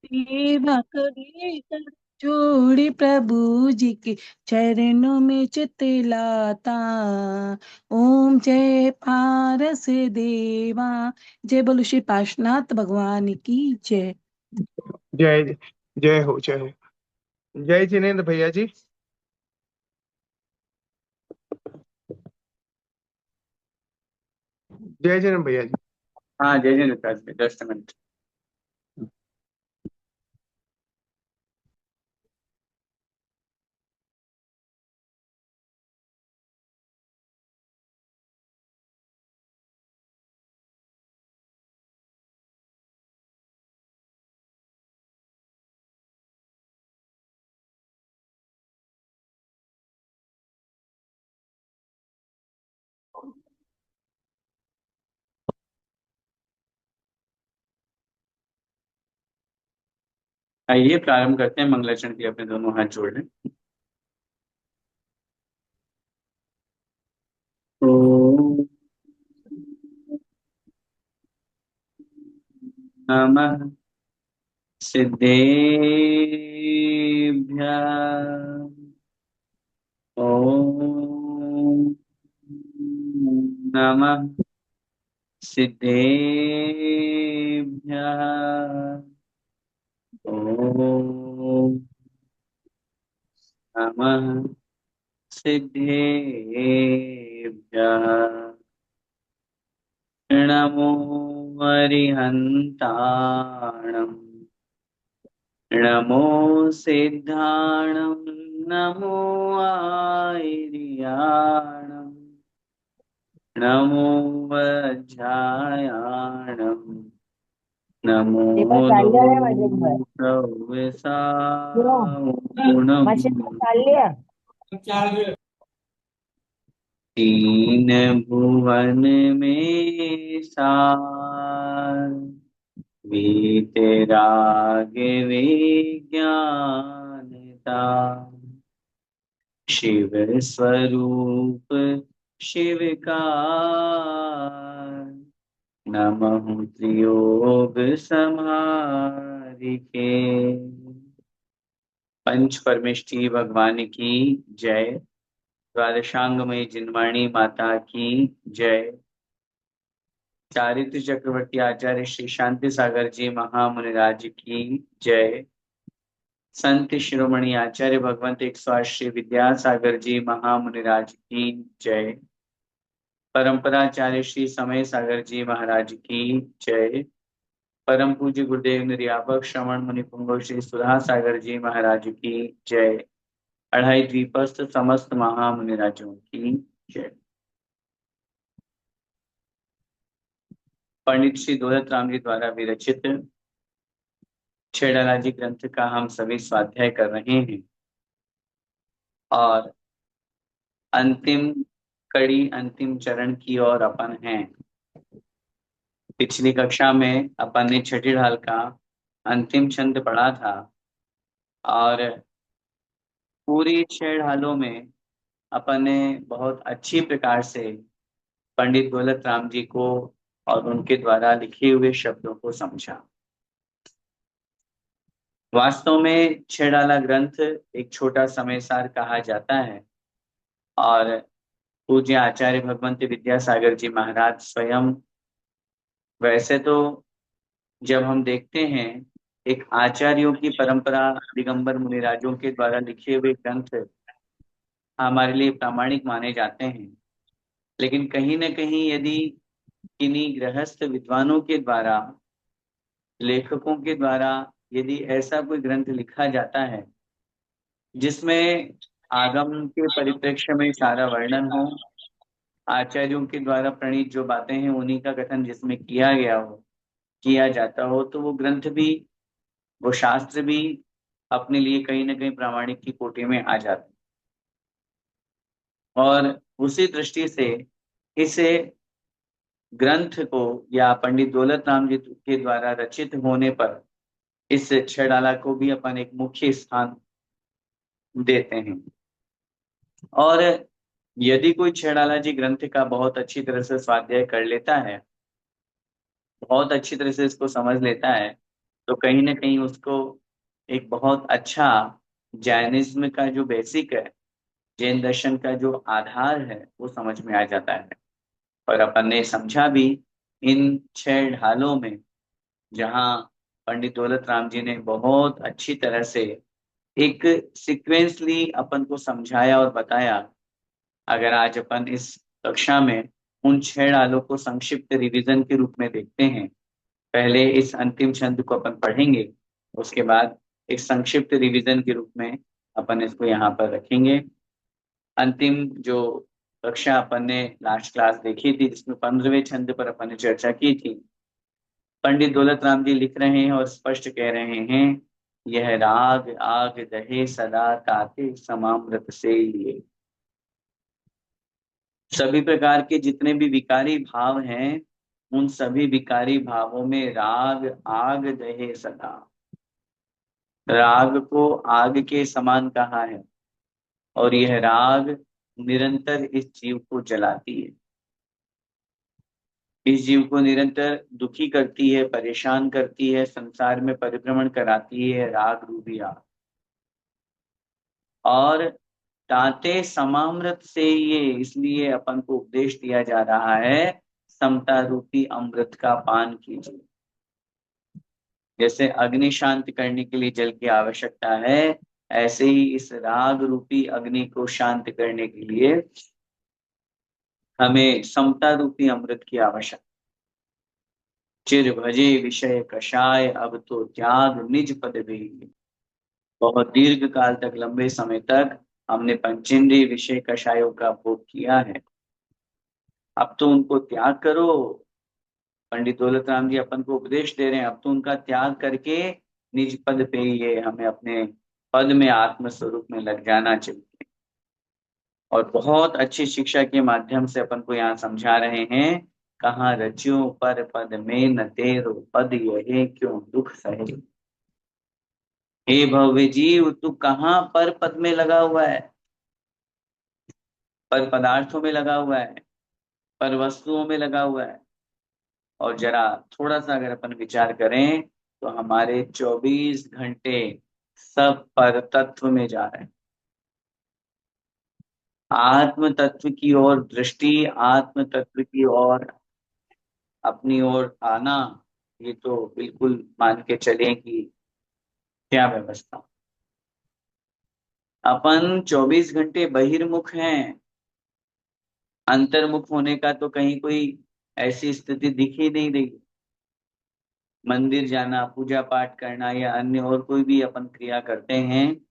सेवा करे कर जोड़ी प्रभु जी के चरणों में चित लाता। ओम जय पारस देवा। जय बोलो श्री पार्श्वनाथ भगवान की जय। जय जय हो, जय हो। जय जिनेन्द्र भैया जी। जय जिनेन्द्र भैया जी। हाँ, जय जय विकास भाई, जस्ट मिनट। आइए प्रारंभ करते हैं मंगलाचरण के लिए, अपने दोनों हाथ जोड़ लें। ओम नमः सिद्धेभ्यः। ओम नमः सिद्धेभ्यः। ओम नमः सिद्धेभ्यः। नमो अरिहन्ताणम्, नमो सिद्धाणम्, नमो आयर्याणम्, नमो वज्रायाणम्, नमो लोकविसावुणम्। तीन भुवन में सार, वीतराग विज्ञानता। शिव स्वरूप शिव का, नमः त्रियोग समारिके। पंच परमेष्ठी भगवान की जय। द्वादशांगमय जिनवाणी माता की जय। चारित्र चक्रवर्ती आचार्य श्री शांति सागर जी महामुनिराज की जय। संत शिरोमणि आचार्य भगवंत 108 श्री विद्यासागर जी महामुनिराज की जय। परंपराचार्य श्री समय सागर जी महाराज की जय। परम पूज्य गुरुदेव निर्यापक श्रवण मुनि पुंगव श्री सुधा सागर जी महाराज की जय। अढ़ाई द्वीपस्थ समस्त महामुनिराजों की जय। पंडित श्री दौलत राम जी द्वारा विरचित छेड़ालाजी ग्रंथ का हम सभी स्वाध्याय कर रहे हैं और अंतिम कड़ी, अंतिम चरण की ओर अपन हैं। पिछली कक्षा में अपन ने छठी ढाल का अंतिम छंद पढ़ा था और पूरी छह ढालों में अपन ने बहुत अच्छी प्रकार से पंडित दौलत राम जी को और उनके द्वारा लिखे हुए शब्दों को समझा। वास्तव में छह डाला ग्रंथ एक छोटा समयसार कहा जाता है और पूज्य आचार्य भगवंत विद्यासागर जी महाराज स्वयं, वैसे तो जब हम देखते हैं एक आचार्यों की परंपरा, दिगंबर मुनिराजों के द्वारा लिखे हुए ग्रंथ हमारे लिए प्रामाणिक माने जाते हैं, लेकिन कहीं न कहीं यदि किन्हीं गृहस्थ विद्वानों के द्वारा, लेखकों के द्वारा यदि ऐसा कोई ग्रंथ लिखा जाता है जिसमें आगम के परिप्रेक्ष्य में सारा वर्णन हो, आचार्यों के द्वारा प्रणीत जो बातें हैं उन्हीं का कथन जिसमें किया गया हो, किया जाता हो, तो वो ग्रंथ भी, वो शास्त्र भी अपने लिए कहीं ना कहीं प्रामाणिक की कोटि में आ जाते। और उसी दृष्टि से इस ग्रंथ को या पंडित दौलत राम जी के द्वारा रचित होने पर इस छेड़ाला को भी अपन एक मुख्य स्थान देते हैं। और यदि कोई छेड़ाला जी ग्रंथ का बहुत अच्छी तरह से स्वाध्याय कर लेता है, बहुत अच्छी तरह से इसको समझ लेता है, तो कहीं ना कहीं उसको एक बहुत अच्छा जैनिज्म का जो बेसिक है, जैन दर्शन का जो आधार है, वो समझ में आ जाता है। और अपन ने समझा भी इन 6 ढालों में, जहाँ पंडित दौलत राम जी ने बहुत अच्छी तरह से एक सीक्वेंसली अपन को समझाया और बताया। अगर आज अपन इस कक्षा में उन 6 ढालों को संक्षिप्त रिवीजन के रूप में देखते हैं, पहले इस अंतिम छंद को अपन पढ़ेंगे, उसके बाद एक संक्षिप्त रिवीजन के रूप में अपन इसको यहाँ पर रखेंगे। अंतिम जो कक्षा अपन ने लास्ट क्लास देखी थी, जिसमें 15वें छंद पर अपन ने चर्चा की थी, पंडित दौलत राम जी लिख रहे हैं और स्पष्ट कह रहे हैं, यह राग आग दहे सदा ताते समामृत से लिए। सभी प्रकार के जितने भी विकारी भाव हैं, उन सभी विकारी भावों में राग आग दहे सदा, राग को आग के समान कहा है, और यह राग निरंतर इस जीव को जलाती है, इस जीव को निरंतर दुखी करती है, परेशान करती है, संसार में परिभ्रमण कराती है, राग रूपी आग। और ताते समामृत से ये इसलिए अपन को उपदेश दिया जा रहा है, समता रूपी अमृत का पान कीजिए। जैसे अग्नि शांत करने के लिए जल की आवश्यकता है, ऐसे ही इस राग रूपी अग्नि को शांत करने के लिए हमें समता रूपी अमृत की आवश्यकता। चिर भजे विषय कषाय, अब तो त्याग निज पद भी। बहुत दीर्घ काल तक, लंबे समय तक हमने पंचेंद्रिय विषय कषायों का भोग किया है, अब तो उनको त्याग करो। पंडित दौलत राम जी अपन को उपदेश दे रहे हैं, अब तो उनका त्याग करके निज पद पे ये हमें अपने पद में आत्म स्वरूप में लग जाना चाहिए। और बहुत अच्छी शिक्षा के माध्यम से अपन को यहाँ समझा रहे हैं, कहाँ रच्यों पर पद में न तेरो पद, यहे क्यों दुख सहे। हे भव्य जीव, तू कहाँ पर पद में लगा हुआ है, पर पदार्थों में लगा हुआ है, पर वस्तुओं में लगा हुआ है। और जरा थोड़ा सा अगर अपन विचार करें, तो हमारे 24 घंटे सब पर तत्व में जा रहे हैं। आत्म तत्व की ओर दृष्टि, आत्म तत्व की ओर अपनी ओर आना, ये तो बिल्कुल मान के चले कि क्या व्यवस्था। अपन 24 घंटे बहिर्मुख हैं, अंतर्मुख होने का तो कहीं कोई ऐसी स्थिति दिख ही नहीं रही। मंदिर जाना, पूजा पाठ करना या अन्य और कोई भी अपन क्रिया करते हैं,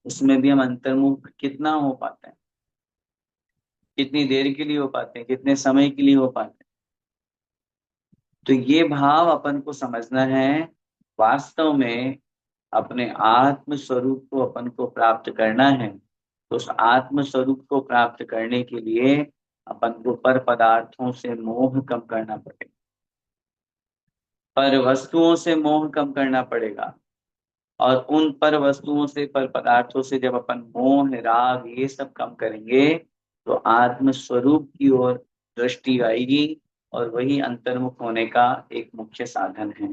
उसमें भी हम अंतर्मुख कितना हो पाते हैं, कितनी देर के लिए हो पाते हैं, कितने समय के लिए हो पाते हैं। तो ये भाव अपन को समझना है। वास्तव में अपने आत्म स्वरूप को अपन को प्राप्त करना है, तो उस आत्म स्वरूप को प्राप्त करने के लिए अपन को पर पदार्थों से मोह कम करना पड़ेगा, पर वस्तुओं से मोह कम करना पड़ेगा। और उन पर वस्तुओं से, पर पदार्थों से जब अपन मोह राग ये सब कम करेंगे, तो आत्म स्वरूप की ओर दृष्टि आएगी, और वही अंतर्मुख होने का एक मुख्य साधन है।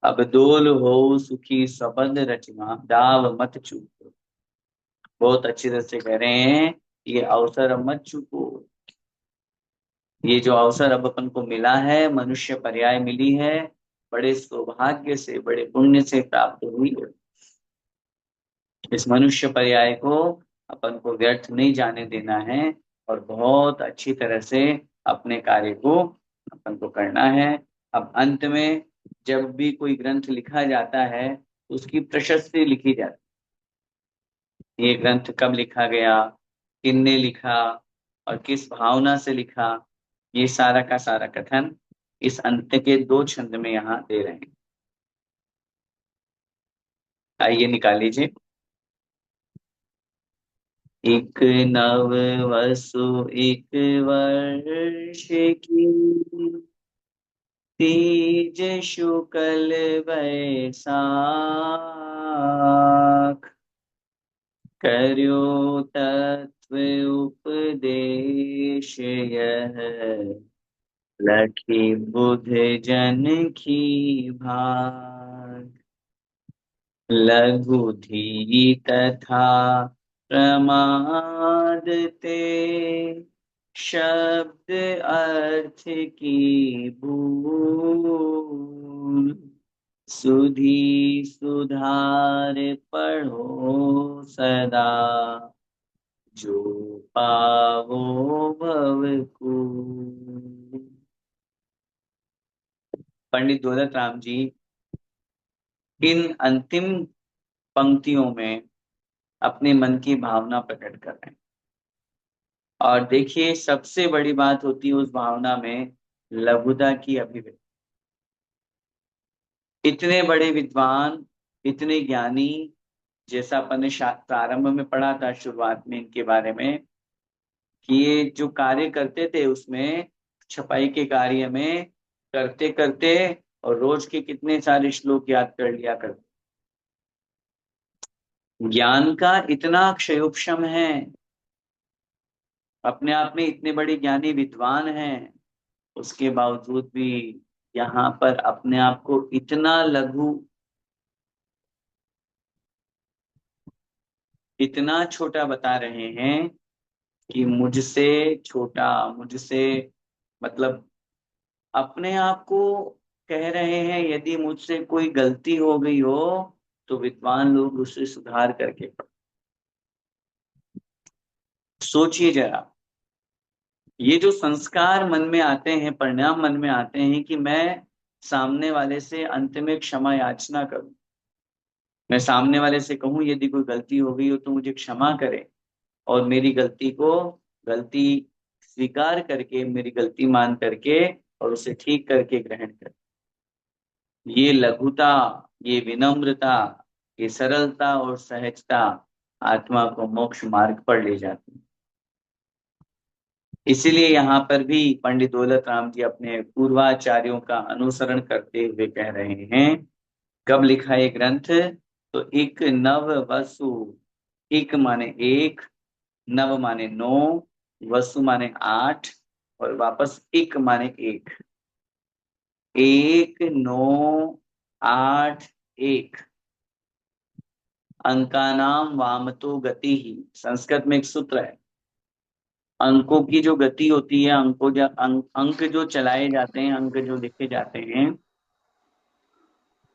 अब डोल हो सुखी सबद रचना, दाव मत चूको। बहुत अच्छी तरह से कह रहे हैं, ये अवसर अब मत चूको। ये जो अवसर अब अपन को मिला है, मनुष्य पर्याय मिली है, बड़े सौभाग्य से, बड़े पुण्य से प्राप्त हुई है। इस मनुष्य पर्याय को अपन को व्यर्थ नहीं जाने देना है, और बहुत अच्छी तरह से अपने कार्य को अपन को करना है। अब अंत में जब भी कोई ग्रंथ लिखा जाता है, तो उसकी प्रशस्ति लिखी जाती है। ये ग्रंथ कब लिखा गया, किसने लिखा, और किस भावना से लिखा, ये सारा का सारा कथन इस अंत के 2 छंद में यहाँ दे रहे हैं। आइए निकाल लीजिए। एक नव वसु एक वर्ष की, तीज शुक्ल वैसाख, कर्यो तत्व उपदेश यह, लखी बुध जन की भाग, लघु धी तथा प्रमाद ते, शब्द अर्थ की भूल, सुधी सुधार पढ़ो सदा, जो पावो भवकूल। पंडित दौलत राम जी इन अंतिम पंक्तियों में अपने मन की भावना प्रकट कर रहे हैं। और देखिए, सबसे बड़ी बात होती है उस भावना में लघुता की अभिव्यक्ति। इतने बड़े विद्वान, इतने ज्ञानी, जैसा अपन ने प्रारंभ में पढ़ा था शुरुआत में इनके बारे में, कि ये जो कार्य करते थे उसमें, छपाई के कार्य में करते करते और रोज के कितने सारे श्लोक याद कर लिया करते। ज्ञान का इतना क्षयोक्षम है, अपने आप में इतने बड़े ज्ञानी विद्वान हैं, उसके बावजूद भी यहाँ पर अपने आप को इतना लघु, इतना छोटा बता रहे हैं कि मुझसे छोटा, मुझसे मतलब अपने आप को कह रहे हैं यदि मुझसे कोई गलती हो गई हो तो विद्वान लोग उससे सुधार करके सोचिए जरा। ये जो संस्कार मन में आते हैं, परिणाम मन में आते हैं कि मैं सामने वाले से अंत में क्षमा याचना करूं, मैं सामने वाले से कहूं यदि कोई गलती हो गई हो तो मुझे क्षमा करे, और मेरी गलती को, गलती स्वीकार करके, मेरी गलती मान करके और उसे ठीक करके ग्रहण करे। ये लघुता, ये विनम्रता, ये सरलता और सहजता आत्मा को मोक्ष मार्ग पर ले जाती है। इसीलिए यहाँ पर भी पंडित दौलत राम जी अपने पूर्वाचार्यों का अनुसरण करते हुए कह रहे हैं। कब लिखा ये ग्रंथ? तो एक नव वसु, एक माने एक, नव माने 9, वसु माने 8, और वापस एक माने एक, 1 9 8 1। अंकानाम वामतो गति ही, संस्कृत में एक सूत्र है, अंकों की जो गति होती है, अंकों जो अंक जो चलाए जाते हैं, अंक जो लिखे जाते हैं,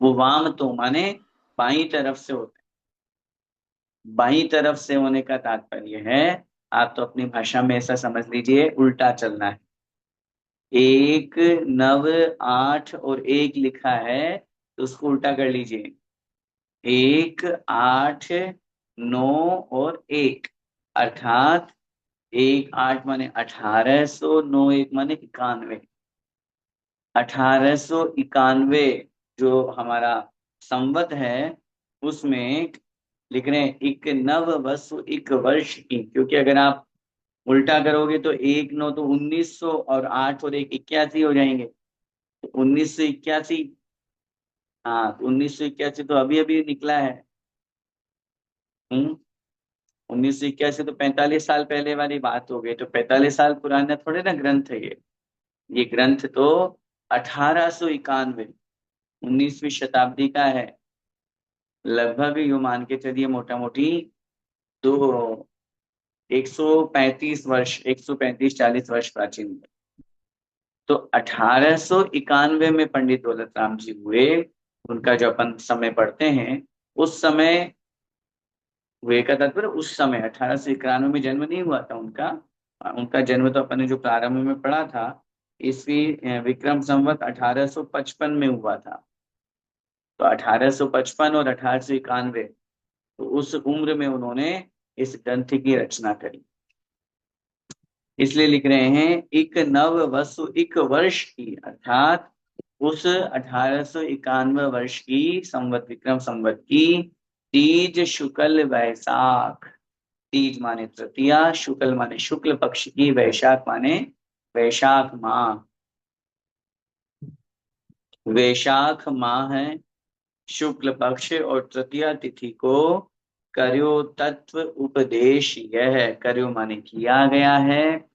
वो वाम तो माने बाईं तरफ से होते हैं। बाईं तरफ से होने का तात्पर्य है, आप तो अपनी भाषा में ऐसा समझ लीजिए, उल्टा चलना है। 1 9 8 और 1 लिखा है तो उसको उल्टा कर लीजिए, 1 8 9 और 1, अर्थात 1 8 माने 1800, 9 1 माने 91। 1891 जो हमारा संवत है उसमें लिख रहे हैं एक नव वसु एक वर्ष की, क्योंकि अगर आप उल्टा करोगे तो 1 9 तो 1900 और 8 और 1 81 हो जाएंगे, तो 1981। हाँ, तो 1981 तो अभी अभी निकला है। 1981 तो 45 साल पहले वाली बात हो गई, तो 45 साल पुराना थोड़े ना ग्रंथ है ये ग्रंथ तो 1891, 19वीं शताब्दी का है। लगभग यू मान के चलिए मोटा मोटी तो 135 वर्ष, 135 40 वर्ष प्राचीन। तो 1891 में पंडित दौलत राम जी हुए, उनका जो अपन समय पढ़ते हैं उस समय हुए का तात्पर्य उस समय 1891 में जन्म नहीं हुआ था उनका। उनका जन्म तो अपन ने जो प्रारंभ में पढ़ा था ईस्वी विक्रम संवत 1855 में हुआ था। तो 1855 और 1891, तो उस उम्र में उन्होंने इस ग्रंथ की रचना करी। इसलिए लिख रहे हैं एक नव वसु एक वर्ष की, अर्थात उस 1891 वर्ष की संवत, विक्रम संवत की तीज शुक्ल वैशाख, तीज माने तृतीया, शुक्ल माने शुक्ल पक्ष की, वैशाख माने वैशाख माह, वैशाख माह है शुक्ल पक्ष और तृतीया तिथि को कर्यो तत्व उपदेश, यह कर्यो माने किया गया है,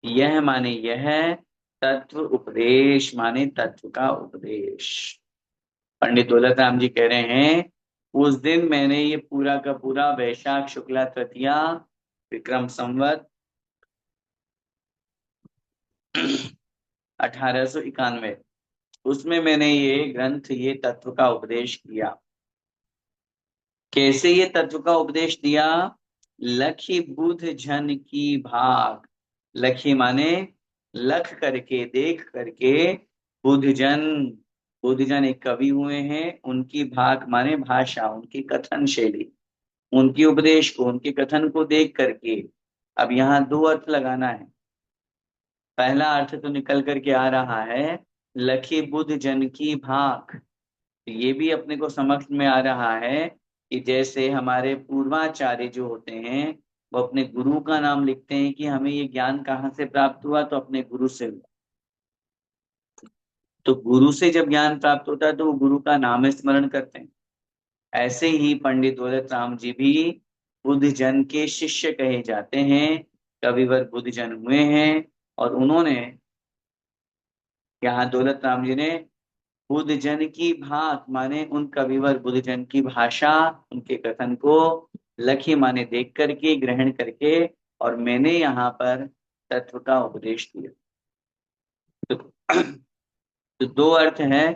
यह माने यह, तत्व उपदेश माने तत्व का उपदेश। पंडित दौलत राम जी कह रहे हैं उस दिन मैंने ये पूरा का पूरा वैशाख शुक्ला तृतीया विक्रम संवत 1891 उसमें मैंने ये ग्रंथ ये तत्व का उपदेश किया। कैसे ये तत्व का उपदेश दिया? लखी बुध जन की भाग। लखी माने लख करके देख करके, बुधजन, बुधजन एक कवि हुए हैं, उनकी भाग माने भाषा, उनकी कथन शैली, उनकी उपदेश को, उनके कथन को देख करके। अब यहाँ दो अर्थ लगाना है। पहला अर्थ तो निकल करके आ रहा है लखी बुध जन की भाग। ये भी अपने को समझ में आ रहा है कि जैसे हमारे पूर्वाचार्य जो होते हैं वो अपने गुरु का नाम लिखते हैं कि हमें ये ज्ञान कहाँ से प्राप्त हुआ, तो अपने गुरु से हुआ। तो गुरु से जब ज्ञान प्राप्त होता है तो वो गुरु का नाम स्मरण करते हैं। ऐसे ही पंडित दौलत राम जी भी बुद्ध जन के शिष्य कहे जाते हैं, कविवर बुद्ध जन हुए हैं। और उन्होंने यहाँ दौलत राम जी ने बुद्ध जन की भात माने उन कविवर बुद्ध जन की भाषा, उनके कथन को लखी माने देख करके, ग्रहण करके, और मैंने यहाँ पर तत्व का उपदेश दिया। तो दो अर्थ है।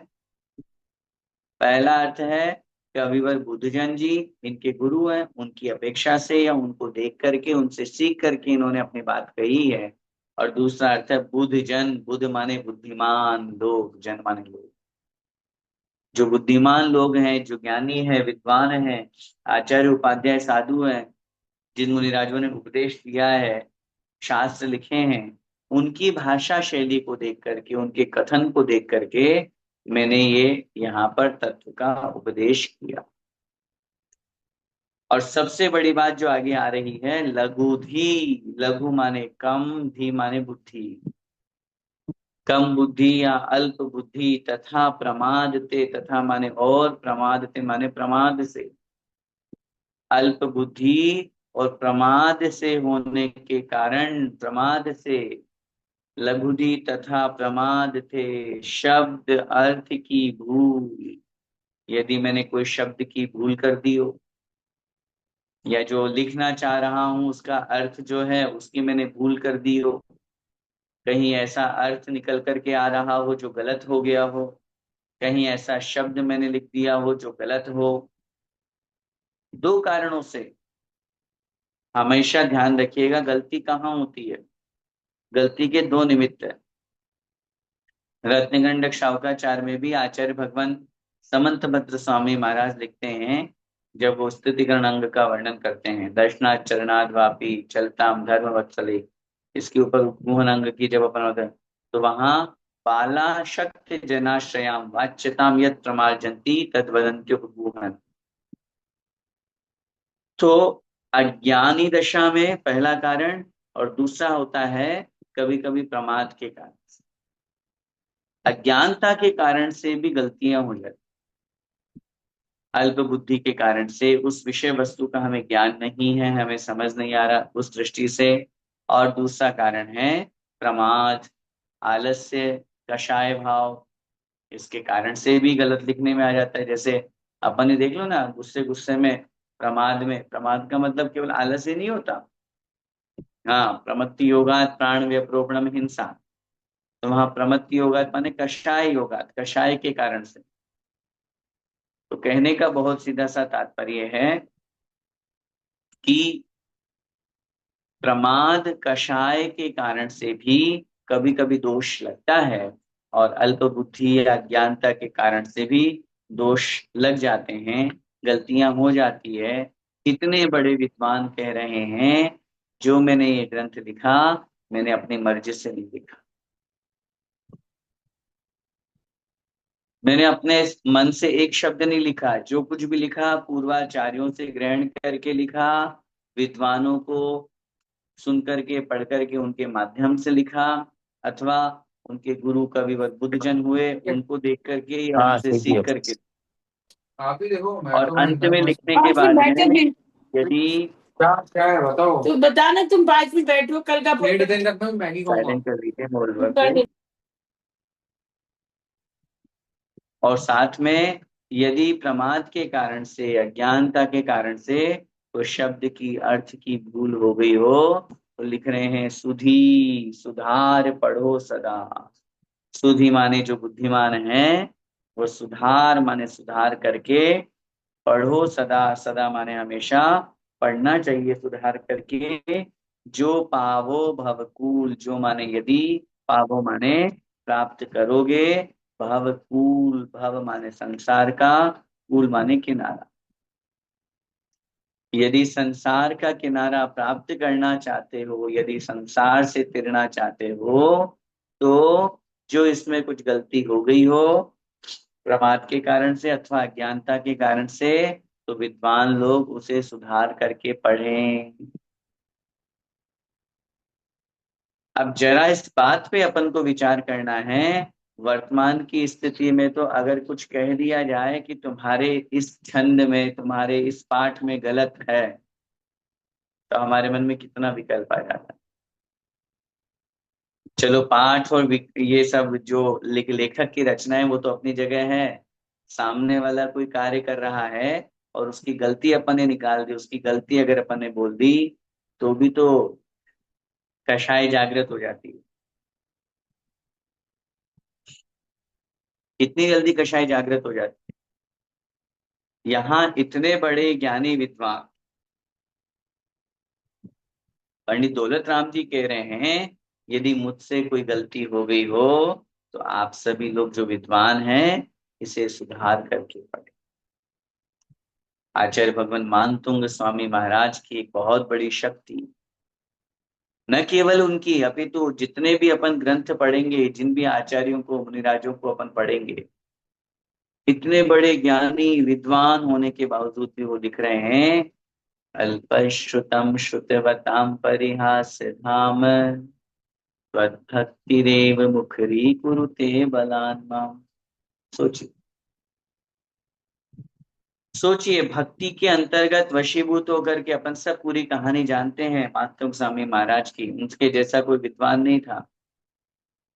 पहला अर्थ है कविवर बुद्धजन जी इनके गुरु हैं, उनकी अपेक्षा से या उनको देख करके, उनसे सीख करके इन्होंने अपनी बात कही है। और दूसरा अर्थ है बुद्धजन, बुद्ध माने बुद्धिमान लोग, जन माने लोग। जो बुद्धिमान लोग हैं, जो ज्ञानी है, विद्वान है, आचार्य उपाध्याय साधु हैं, जिन मुनिराजों ने उपदेश दिया है, शास्त्र लिखे हैं, उनकी भाषा शैली को देख करके, उनके कथन को देख करके मैंने ये यहाँ पर तत्व का उपदेश किया। और सबसे बड़ी बात जो आगे आ रही है, लघुधी। लघु माने कम, धी माने बुद्धि। कम बुद्धि या अल्प बुद्धि तथा प्रमादते, तथा माने और, प्रमादते माने प्रमाद से। अल्प बुद्धि और प्रमाद से होने के कारण, प्रमाद से लघुदी तथा प्रमाद थे, शब्द अर्थ की भूल। यदि मैंने कोई शब्द की भूल कर दी हो, या जो लिखना चाह रहा हूं उसका अर्थ जो है उसकी मैंने भूल कर दी हो, कहीं ऐसा अर्थ निकल करके आ रहा हो जो गलत हो गया हो, कहीं ऐसा शब्द मैंने लिख दिया हो जो गलत हो, दो कारणों से हमेशा ध्यान रखिएगा गलती कहाँ होती है। गलती के दो निमित्त है। रत्नगंडक शावकाचार्य में भी आचार्य भगवान समंत भद्र स्वामी महाराज लिखते हैं, जब वो स्तुतिकरण अंग का वर्णन करते हैं, दर्शनाथ चरणाद वापी चलताम धर्म वत्सले, इसके ऊपर उपमोहन अंग की जब अपन होता है, तो वहां बाला शक्ति जनाश्रयाम वाच्यताम यत् प्रमार्जन्ति तद वदन्त्युपमोहन। तो अज्ञानी दशा में पहला कारण, और दूसरा होता है कभी कभी प्रमाद के कारण। अज्ञानता के कारण से भी गलतियां हो जाती, अल्प बुद्धि के कारण से उस विषय वस्तु का हमें ज्ञान नहीं है, हमें समझ नहीं आ रहा उस दृष्टि से। और दूसरा कारण है प्रमाद, आलस्य, कषाय भाव, इसके कारण से भी गलत लिखने में आ जाता है। जैसे अपन ने देख लो ना, गुस्से गुस्से में प्रमाद में, प्रमाद का मतलब केवल आलस्य नहीं होता। हाँ, प्रमत्ति योगात प्राण व्यप्रोपणम हिंसा, तो वहां प्रमत्ति योगात माने कषाय योगात, कषाय के कारण से। तो कहने का बहुत सीधा सा तात्पर्य है कि प्रमाद कषाय के कारण से भी कभी कभी दोष लगता है, और अल्प बुद्धि या ज्ञानता के कारण से भी दोष लग जाते हैं, गलतियां हो जाती है। कितने बड़े विद्वान कह रहे हैं जो मैंने ये ग्रंथ लिखा मैंने अपनी मर्जी से नहीं लिखा, मैंने अपने मन से एक शब्द नहीं लिखा, जो कुछ भी लिखा पूर्वाचार्यों से ग्रहण करके लिखा, विद्वानों को सुन करके, पढ़ करके, उनके माध्यम से लिखा, अथवा उनके गुरु कविवर बुद्धजन हुए उनको देख करके या हाँ उनसे ठीक है। सीख करके। आप ही देखो, और अंत में लिखने के पाँच बाद मिनट बैठ में कर यदि क्या क्या है बताओ। तू बता ना, तुम 5 मिनट बैठो, कल का डेढ़ दिन तक मैं मैगी खाऊंगा। साइलेंट कर लीजिए मोबाइल कर को। दे। और साथ में यदि प्रमाद के कारण से, अज्ञानता के कारण से तो शब्द की अर्थ की भूल हो गई हो, तो लिख रहे हैं सुधी सुधार पढ़ो सदा। सुधी माने जो बुद्धिमान है, वो सुधार माने सुधार करके, पढ़ो सदा, सदा माने हमेशा पढ़ना चाहिए सुधार करके। जो पावो भवकूल, जो माने यदि, पावो माने प्राप्त करोगे, भवकूल, भव माने संसार का, कूल माने किनारा। यदि संसार का किनारा प्राप्त करना चाहते हो, यदि संसार से तिरना चाहते हो, तो जो इसमें कुछ गलती हो गई हो प्रमाद के कारण से अथवा अज्ञानता के कारण से, तो विद्वान लोग उसे सुधार करके पढ़ें। अब जरा इस बात पे अपन को विचार करना है, वर्तमान की स्थिति में तो अगर कुछ कह दिया जाए कि तुम्हारे इस छंद में, तुम्हारे इस पाठ में गलत है, तो हमारे मन में कितना विकल्प आ जाता है। चलो पाठ और ये सब जो लेखक की रचना है वो तो अपनी जगह है, सामने वाला कोई कार्य कर रहा है और उसकी गलती अपन ने निकाल दी, उसकी गलती अगर अपन ने बोल दी, तो भी तो कषाय जागृत हो जाती है। कितनी जल्दी कषाय जागृत हो जाती है। यहाँ इतने बड़े ज्ञानी विद्वान पंडित दौलत राम जी कह रहे हैं, यदि मुझसे कोई गलती हो गई हो, तो आप सभी लोग जो विद्वान हैं इसे सुधार करके पढ़े। आचार्य भगवान मानतुंग स्वामी महाराज की एक बहुत बड़ी शक्ति, न केवल उनकी अपितु जितने भी अपन ग्रंथ पढ़ेंगे, जिन भी आचार्यों को, मुनिराजों को अपन पढ़ेंगे, इतने बड़े ज्ञानी विद्वान होने के बावजूद भी वो लिख रहे हैं, अल्पश्रुतम श्रुतवताम परिहास धाम, त्वद्भक्तिरेव मुखरी कुरुते बलान् माम्। सोचिए, सोचिए भक्ति के अंतर्गत वशीभूत होकर के अपन सब पूरी कहानी जानते हैं मातंग स्वामी महाराज की, उनके जैसा कोई विद्वान नहीं था।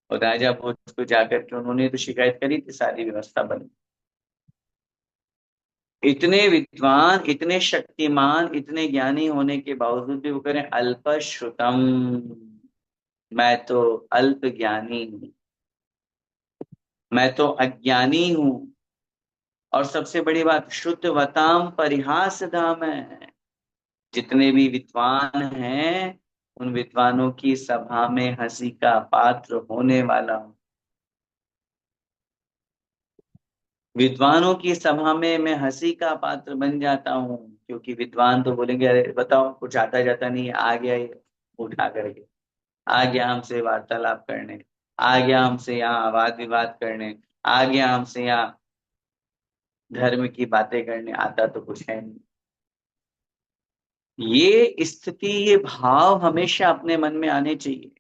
और राजा भोज को जाकर के उन्होंने तो शिकायत करी थी, सारी व्यवस्था बनी। इतने विद्वान, इतने शक्तिमान, इतने ज्ञानी होने के बावजूद भी वो करें अल्प श्रुतम, मैं तो अल्प ज्ञानी हूं, मैं तो अज्ञानी हूं। और सबसे बड़ी बात, श्रुतवताम परिहास धाम है। जितने भी विद्वान हैं उन विद्वानों की सभा में हंसी का पात्र होने वाला हूं। विद्वानों की सभा में मैं हंसी का पात्र बन जाता हूँ, क्योंकि विद्वान तो बोलेंगे अरे बताओ कुछ आता जाता नहीं है, आ गया ये उठा करके, आ गया हमसे वार्तालाप करने, आ गया हमसे यहाँ वाद विवाद करने, आ गया हमसे यहाँ धर्म की बातें करने, आता तो कुछ है नहीं। ये स्थिति, ये भाव हमेशा अपने मन में आने चाहिए।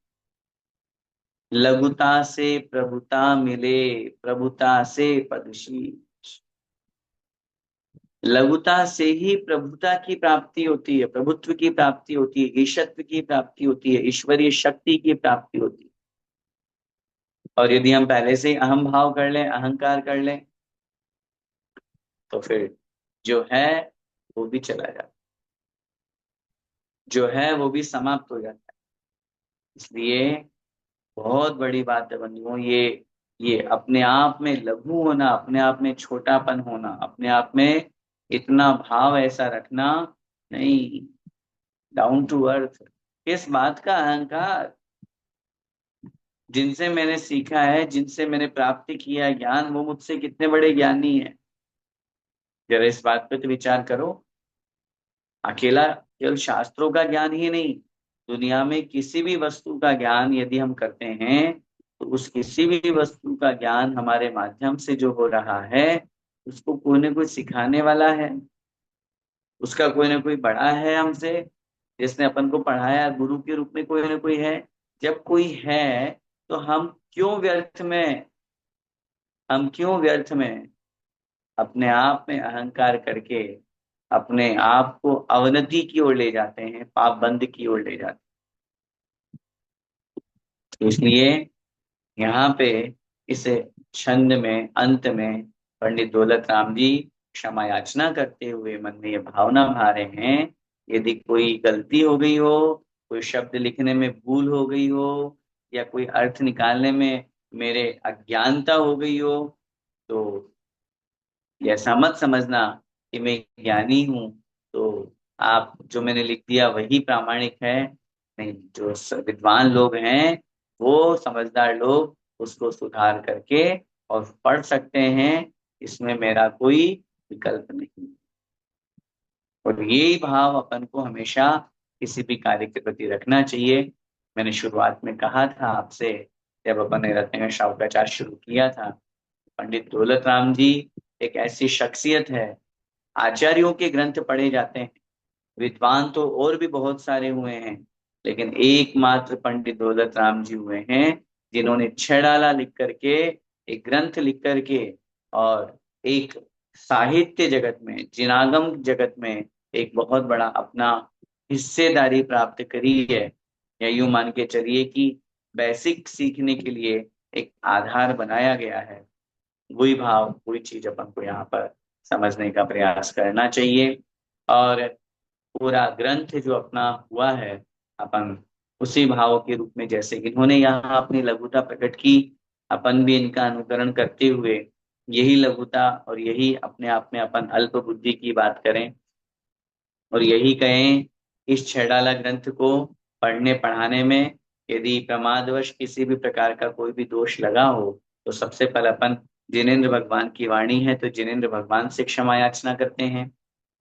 लघुता से प्रभुता मिले, प्रभुता से पदशील। लघुता से ही प्रभुता की प्राप्ति होती है, प्रभुत्व की प्राप्ति होती है, ईशत्व की प्राप्ति होती है, ईश्वरीय शक्ति की प्राप्ति होती है। और यदि हम पहले से ही अहम भाव कर लें, अहंकार कर लें, तो फिर जो है वो भी चला जाता है, जो है वो भी समाप्त हो जाता है। इसलिए बहुत बड़ी बात है बंधुओं, ये अपने आप में लघु होना, अपने आप में छोटापन होना, अपने आप में इतना भाव ऐसा रखना नहीं, डाउन टू अर्थ। किस बात का अहंकार? जिनसे मैंने सीखा है, जिनसे मैंने प्राप्ति किया है ज्ञान, वो मुझसे कितने बड़े ज्ञानी हैं। जरा इस बात पे तो विचार करो। अकेला केवल शास्त्रों का ज्ञान ही नहीं, दुनिया में किसी भी वस्तु का ज्ञान यदि हम करते हैं, तो उस किसी भी वस्तु का ज्ञान हमारे माध्यम से जो हो रहा है, उसको कोई ना कोई सिखाने वाला है, उसका कोई ना कोई बड़ा है हमसे, जिसने अपन को पढ़ाया, गुरु के रूप में कोई ना कोई है। जब कोई है तो हम क्यों व्यर्थ में अपने आप में अहंकार करके अपने आप को अवनति की ओर ले जाते हैं, पाप बंद की ओर ले जाते हैं। इसलिए यहाँ पे इस छंद में अंत में पंडित दौलत राम जी क्षमा याचना करते हुए मन में ये भावना भा रहे हैं, यदि कोई गलती हो गई हो, कोई शब्द लिखने में भूल हो गई हो, या कोई अर्थ निकालने में मेरे अज्ञानता हो गई हो, तो ऐसा मत समझना कि मैं ज्ञानी हूं, तो आप जो मैंने लिख दिया वही प्रामाणिक है। नहीं, जो विद्वान लोग हैं, वो समझदार लोग उसको सुधार करके और पढ़ सकते हैं, इसमें मेरा कोई विकल्प नहीं। और यही भाव अपन को हमेशा किसी भी कार्य के प्रति रखना चाहिए। मैंने शुरुआत में कहा था आपसे, जब अपन ने रत्न शावकाचार शुरू किया था, पंडित दौलत राम जी एक ऐसी शख्सियत है। आचार्यों के ग्रंथ पढ़े जाते हैं, विद्वान तो और भी बहुत सारे हुए हैं, लेकिन एकमात्र पंडित दौलत राम जी हुए हैं जिन्होंने छेड़ाला लिख करके, एक ग्रंथ लिख करके, और एक साहित्य जगत में, जिनागम जगत में एक बहुत बड़ा अपना हिस्सेदारी प्राप्त करी है। या यूं मान के चलिए कि बेसिक सीखने के लिए एक आधार बनाया गया है। वही भाव, वही चीज अपन को यहाँ पर समझने का प्रयास करना चाहिए। और पूरा ग्रंथ जो अपना हुआ है, अपन उसी भाव के रूप में, जैसे इन्होंने यहाँ अपनी लघुता प्रकट की, अपन भी इनका अनुकरण करते हुए यही लघुता और यही अपने आप में अपन अल्प बुद्धि की बात करें, और यही कहें, इस छेड़ाला ग्रंथ को पढ़ने पढ़ाने में यदि प्रमादवश किसी भी प्रकार का कोई भी दोष लगा हो, तो सबसे पहले अपन जिनेंद्र भगवान की वाणी है तो जिनेंद्र भगवान से क्षमा याचना करते हैं,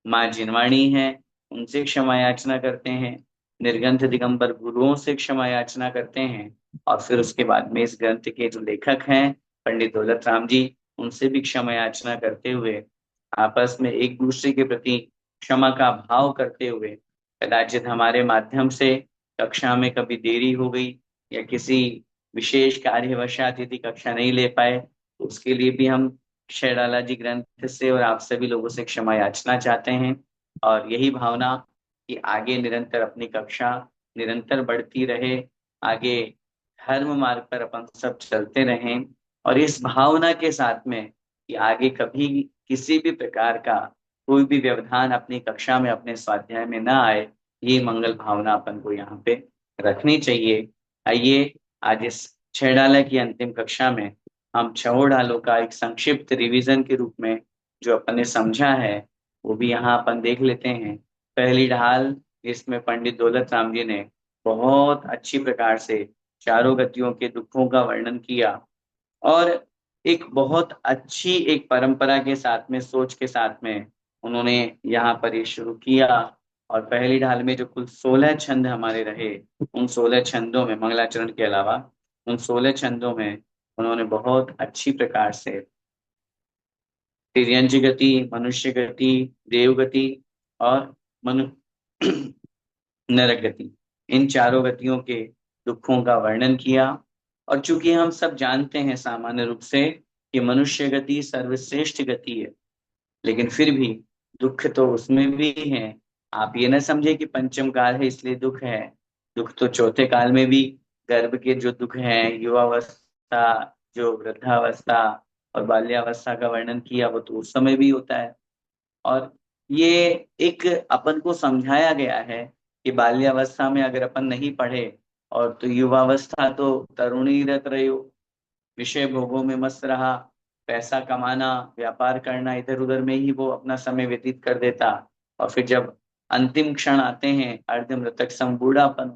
माँ जिनवाणी है उनसे क्षमा याचना करते हैं, निर्ग्रंथ दिगंबर गुरुओं से क्षमा याचना करते हैं, और फिर उसके बाद में इस ग्रंथ के जो लेखक हैं पंडित दौलत राम जी, उनसे भी क्षमा याचना करते हुए आपस में एक दूसरे के प्रति क्षमा का भाव करते हुए, कदाचित हमारे माध्यम से कक्षा में कभी देरी हो गई या किसी विशेष कार्यवशात यदि कक्षा नहीं ले पाए, तो उसके लिए भी हम शेराला जी ग्रंथ से और आप सभी लोगों से क्षमा याचना चाहते हैं। और यही भावना कि आगे निरंतर अपनी कक्षा निरंतर बढ़ती रहे, आगे धर्म मार्ग पर अपन सब चलते रहें, और इस भावना के साथ में कि आगे कभी किसी भी प्रकार का कोई भी व्यवधान अपनी कक्षा में, अपने स्वाध्याय में ना आए, ये मंगल भावना अपन को यहाँ पे रखनी चाहिए। आइए आज इस छह डाला की अंतिम कक्षा में हम छह ढालों का एक संक्षिप्त रिवीजन के रूप में जो अपन ने समझा है वो भी यहाँ अपन देख लेते हैं। पहली ढाल, जिसमें पंडित दौलत राम जी ने बहुत अच्छी प्रकार से चारों गतियों के दुखों का वर्णन किया, और एक बहुत अच्छी एक परंपरा के साथ में, सोच के साथ में उन्होंने यहाँ पर ये शुरू किया। और पहली ढाल में जो कुल 16 छंद हमारे रहे, उन 16 छंदों में मंगलाचरण के अलावा उन 16 छंदों में उन्होंने बहुत अच्छी प्रकार से तिर्यंच गति, मनुष्य गति, देव गति और मनु नरक गति, इन चारों गतियों के दुखों का वर्णन किया। और चूंकि हम सब जानते हैं सामान्य रूप से कि मनुष्य गति सर्वश्रेष्ठ गति है, लेकिन फिर भी दुख तो उसमें भी है। आप ये ना समझे कि पंचम काल है इसलिए दुख है, दुख तो चौथे काल में भी, गर्भ के जो दुख है, युवावस्था, जो वृद्धावस्था और बाल्यावस्था का वर्णन किया, वो तो उस समय भी होता है। और ये एक अपन को समझाया गया है कि बाल्यावस्था में अगर अपन नहीं पढ़े, और तो युवावस्था तो तरुणी रत रहे, विषय भोगों में मस्त रहा, पैसा कमाना, व्यापार करना, इधर उधर में ही वो अपना समय व्यतीत कर देता, और फिर जब अंतिम क्षण आते हैं अर्ध मृतक सम बूढ़ापन,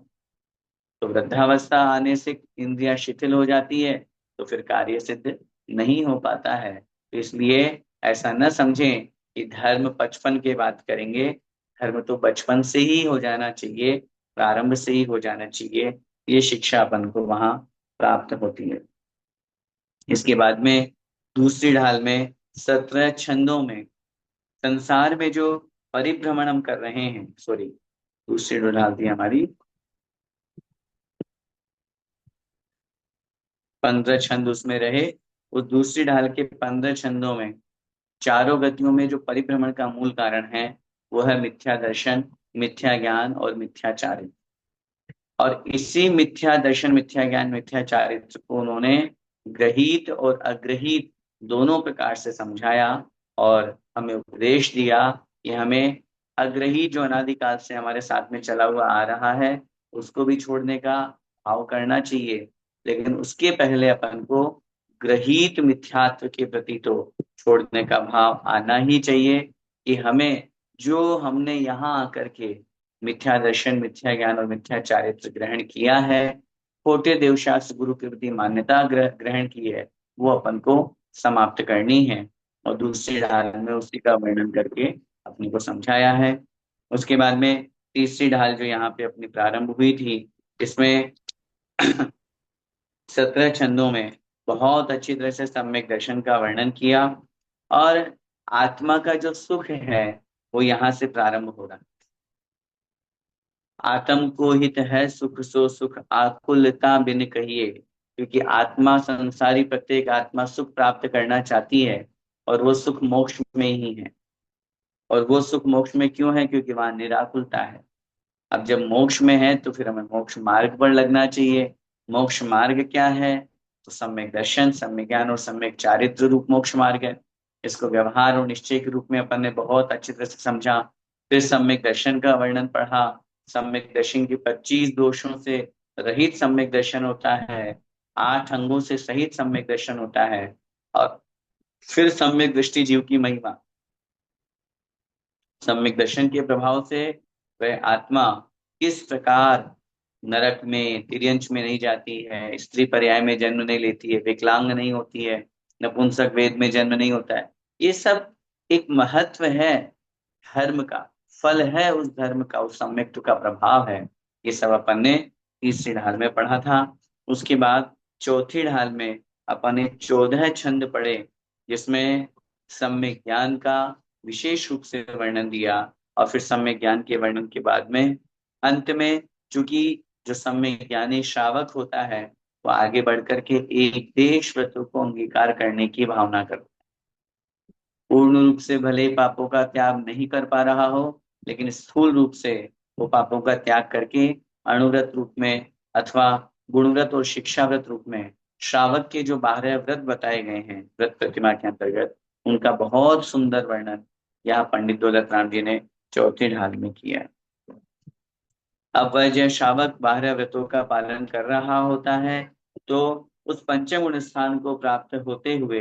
तो वृद्धावस्था आने से इंद्रियां शिथिल हो जाती है, तो फिर कार्य सिद्ध नहीं हो पाता है। तो इसलिए ऐसा न समझें कि धर्म 55 के बात करेंगे, धर्म तो बचपन से ही हो जाना चाहिए, प्रारंभ से ही हो जाना चाहिए, ये शिक्षा अपन को वहां प्राप्त होती है। इसके बाद में दूसरी ढाल में 17 छंदों में संसार में जो परिभ्रमण हम कर रहे हैं, सॉरी दूसरी ढाल थी हमारी 15 छंद उसमें रहे, उस दूसरी ढाल के 15 छंदों में चारों गतियों में जो परिभ्रमण का मूल कारण है वो है मिथ्या दर्शन, मिथ्या ज्ञान और मिथ्याचारित्र। और इसी मिथ्या दर्शन, मिथ्या ज्ञान, मिथ्या चारित्र को उन्होंने ग्रहित और अग्रहित दोनों प्रकार से समझाया और हमें उपदेश दिया कि हमें अग्रही जो अनादिकाल से हमारे साथ में चला हुआ आ रहा है उसको भी छोड़ने का भाव करना चाहिए, लेकिन उसके पहले अपन को ग्रहीत मिथ्यात्व के प्रति तो छोड़ने का भाव आना ही चाहिए कि हमें जो हमने यहाँ आकर के मिथ्या दर्शन, मिथ्या ज्ञान और मिथ्या चारित्र ग्रहण किया है, खोटे देवशास्त्र गुरु के प्रति मान्यता ग्रहण की है, वो अपन को समाप्त करनी है। और दूसरी ढाल में उसी का वर्णन करके अपने को समझाया है। उसके बाद में तीसरी ढाल जो यहाँ पे अपनी प्रारंभ हुई थी, इसमें 17 छंदों में बहुत अच्छी तरह से सम्यक दर्शन का वर्णन किया और आत्मा का जो सुख है वो यहाँ से प्रारंभ हो रहा है। आत्म को हित है सुख सो सुख आकुलता बिन कहिए, क्योंकि आत्मा, संसारी प्रत्येक आत्मा सुख प्राप्त करना चाहती है और वो सुख मोक्ष में ही है। और वो सुख मोक्ष में क्यों है? क्योंकि वहां निराकुलता है। अब जब मोक्ष में है तो फिर हमें मोक्ष मार्ग पर लगना चाहिए। मोक्ष मार्ग क्या है? तो सम्यक दर्शन, सम्यक ज्ञान और सम्यक चारित्र रूप मोक्ष मार्ग है। इसको व्यवहार और निश्चय के रूप में अपन ने बहुत अच्छी तरह से समझा। फिर सम्यक दर्शन का वर्णन पढ़ा। सम्यक दर्शन के 25 दोषों से रहित सम्यक दर्शन होता है, 8 अंगों से सहित सम्यक दर्शन होता है। और फिर सम्यक दृष्टि जीव की महिमा, सम्यक दर्शन के प्रभाव से वह आत्मा किस प्रकार नरक में, तिर्यंच में नहीं जाती है, स्त्री पर्याय में जन्म नहीं लेती है, विकलांग नहीं होती है, नपुंसक वेद में जन्म नहीं होता है। ये सब एक महत्व है धर्म का, फल है उस धर्म का, उस सम्यक्त्व का प्रभाव है। ये सब अपन ने तीसरी ढाल में पढ़ा था। उसके बाद चौथी ढाल में अपन ने 14 छंद पढ़े, जिसमें सम्यक ज्ञान का विशेष रूप से वर्णन दिया। और फिर सम्यक ज्ञान के वर्णन के बाद में अंत में, चूंकि जो सम्यक ज्ञानी श्रावक होता है वो आगे बढ़कर के एक देश व्रतों को अंगीकार करने की भावना करता है। पूर्ण रूप से भले पापों का त्याग नहीं कर पा रहा हो, लेकिन स्थूल रूप से वो पापों का त्याग करके अणुव्रत रूप में अथवा गुणव्रत और शिक्षाव्रत रूप में श्रावक के जो 12 व्रत बताए गए हैं व्रत प्रतिमा के अंतर्गत, उनका बहुत सुंदर वर्णन यहाँ पंडित दौलत राम जी ने चौथी ढाल में किया है। अब वह जब श्रावक 12 व्रतों का पालन कर रहा होता है तो उस पंचम गुण स्थान को प्राप्त होते हुए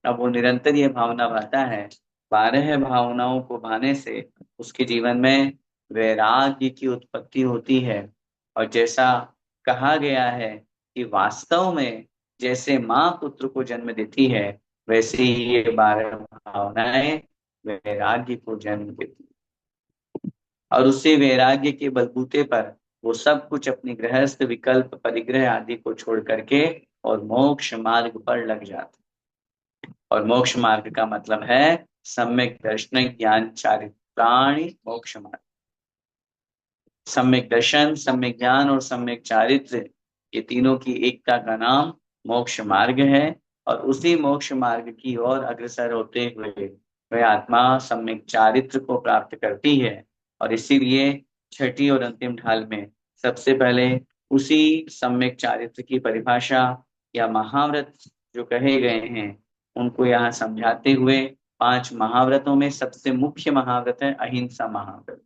अब वो निरंतर ये भावना भाता है। 12 भावनाओं को भाने से उसके जीवन में वैराग्य की उत्पत्ति होती है। और जैसा कहा गया है कि वास्तव में जैसे माँ पुत्र को जन्म देती है, वैसे ही ये 12 भावनाएं वैराग्य को जन्म देती है। और उसी वैराग्य के बलबूते पर वो सब कुछ अपनी गृहस्थ विकल्प, परिग्रह आदि को छोड़ करके और मोक्ष मार्ग पर लग जाते। और मोक्ष मार्ग का मतलब है सम्यक दर्शन, ज्ञान, चारित्राणि मोक्ष मार्ग। सम्यक दर्शन, सम्यक ज्ञान और सम्यक चारित्र, ये तीनों की एकता का नाम मोक्ष मार्ग है। और उसी मोक्ष मार्ग की ओर अग्रसर होते हुए वह आत्मा सम्यक चारित्र को प्राप्त करती है। और इसीलिए छठी और अंतिम ढाल में सबसे पहले उसी सम्यक चारित्र की परिभाषा या महाव्रत जो कहे गए हैं उनको यहाँ समझाते हुए 5 महाव्रतों में सबसे मुख्य महाव्रत है अहिंसा महाव्रत।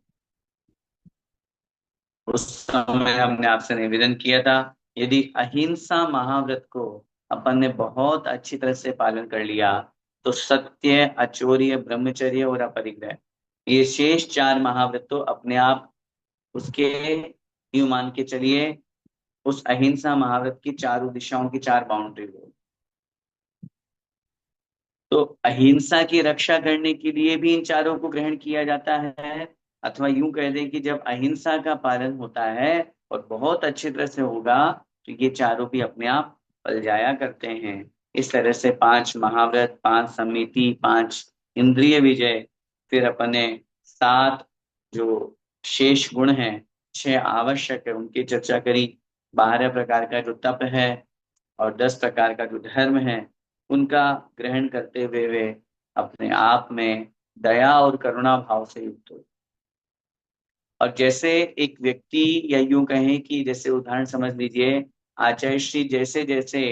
उस समय हमने आपसे निवेदन किया था, यदि अहिंसा महाव्रत को अपन ने बहुत अच्छी तरह से पालन कर लिया तो सत्य, अचौर्य, ब्रह्मचर्य और अपरिग्रह, ये शेष 4 महाव्रत तो अपने आप उसके यूं मान के चलिए उस अहिंसा महाव्रत की चारों दिशाओं की 4 बाउंड्री हो। तो अहिंसा की रक्षा करने के लिए भी इन चारों को ग्रहण किया जाता है, अथवा यूं कह दें कि जब अहिंसा का पालन होता है और बहुत अच्छी तरह से होगा तो ये चारों भी अपने आप पल जाया करते हैं। इस तरह से 5 महाव्रत, 5 समिति, 5 इंद्रिय विजय, फिर अपने 7 जो शेष गुण हैं, 6 आवश्यक है उनकी चर्चा करी, 12 प्रकार का जो तप है और 10 प्रकार का जो धर्म है उनका ग्रहण करते हुए वे अपने आप में दया और करुणा भाव से युक्त हो। और जैसे एक व्यक्ति, या यूं कहें कि जैसे उदाहरण समझ लीजिए, आचार्य श्री जैसे जैसे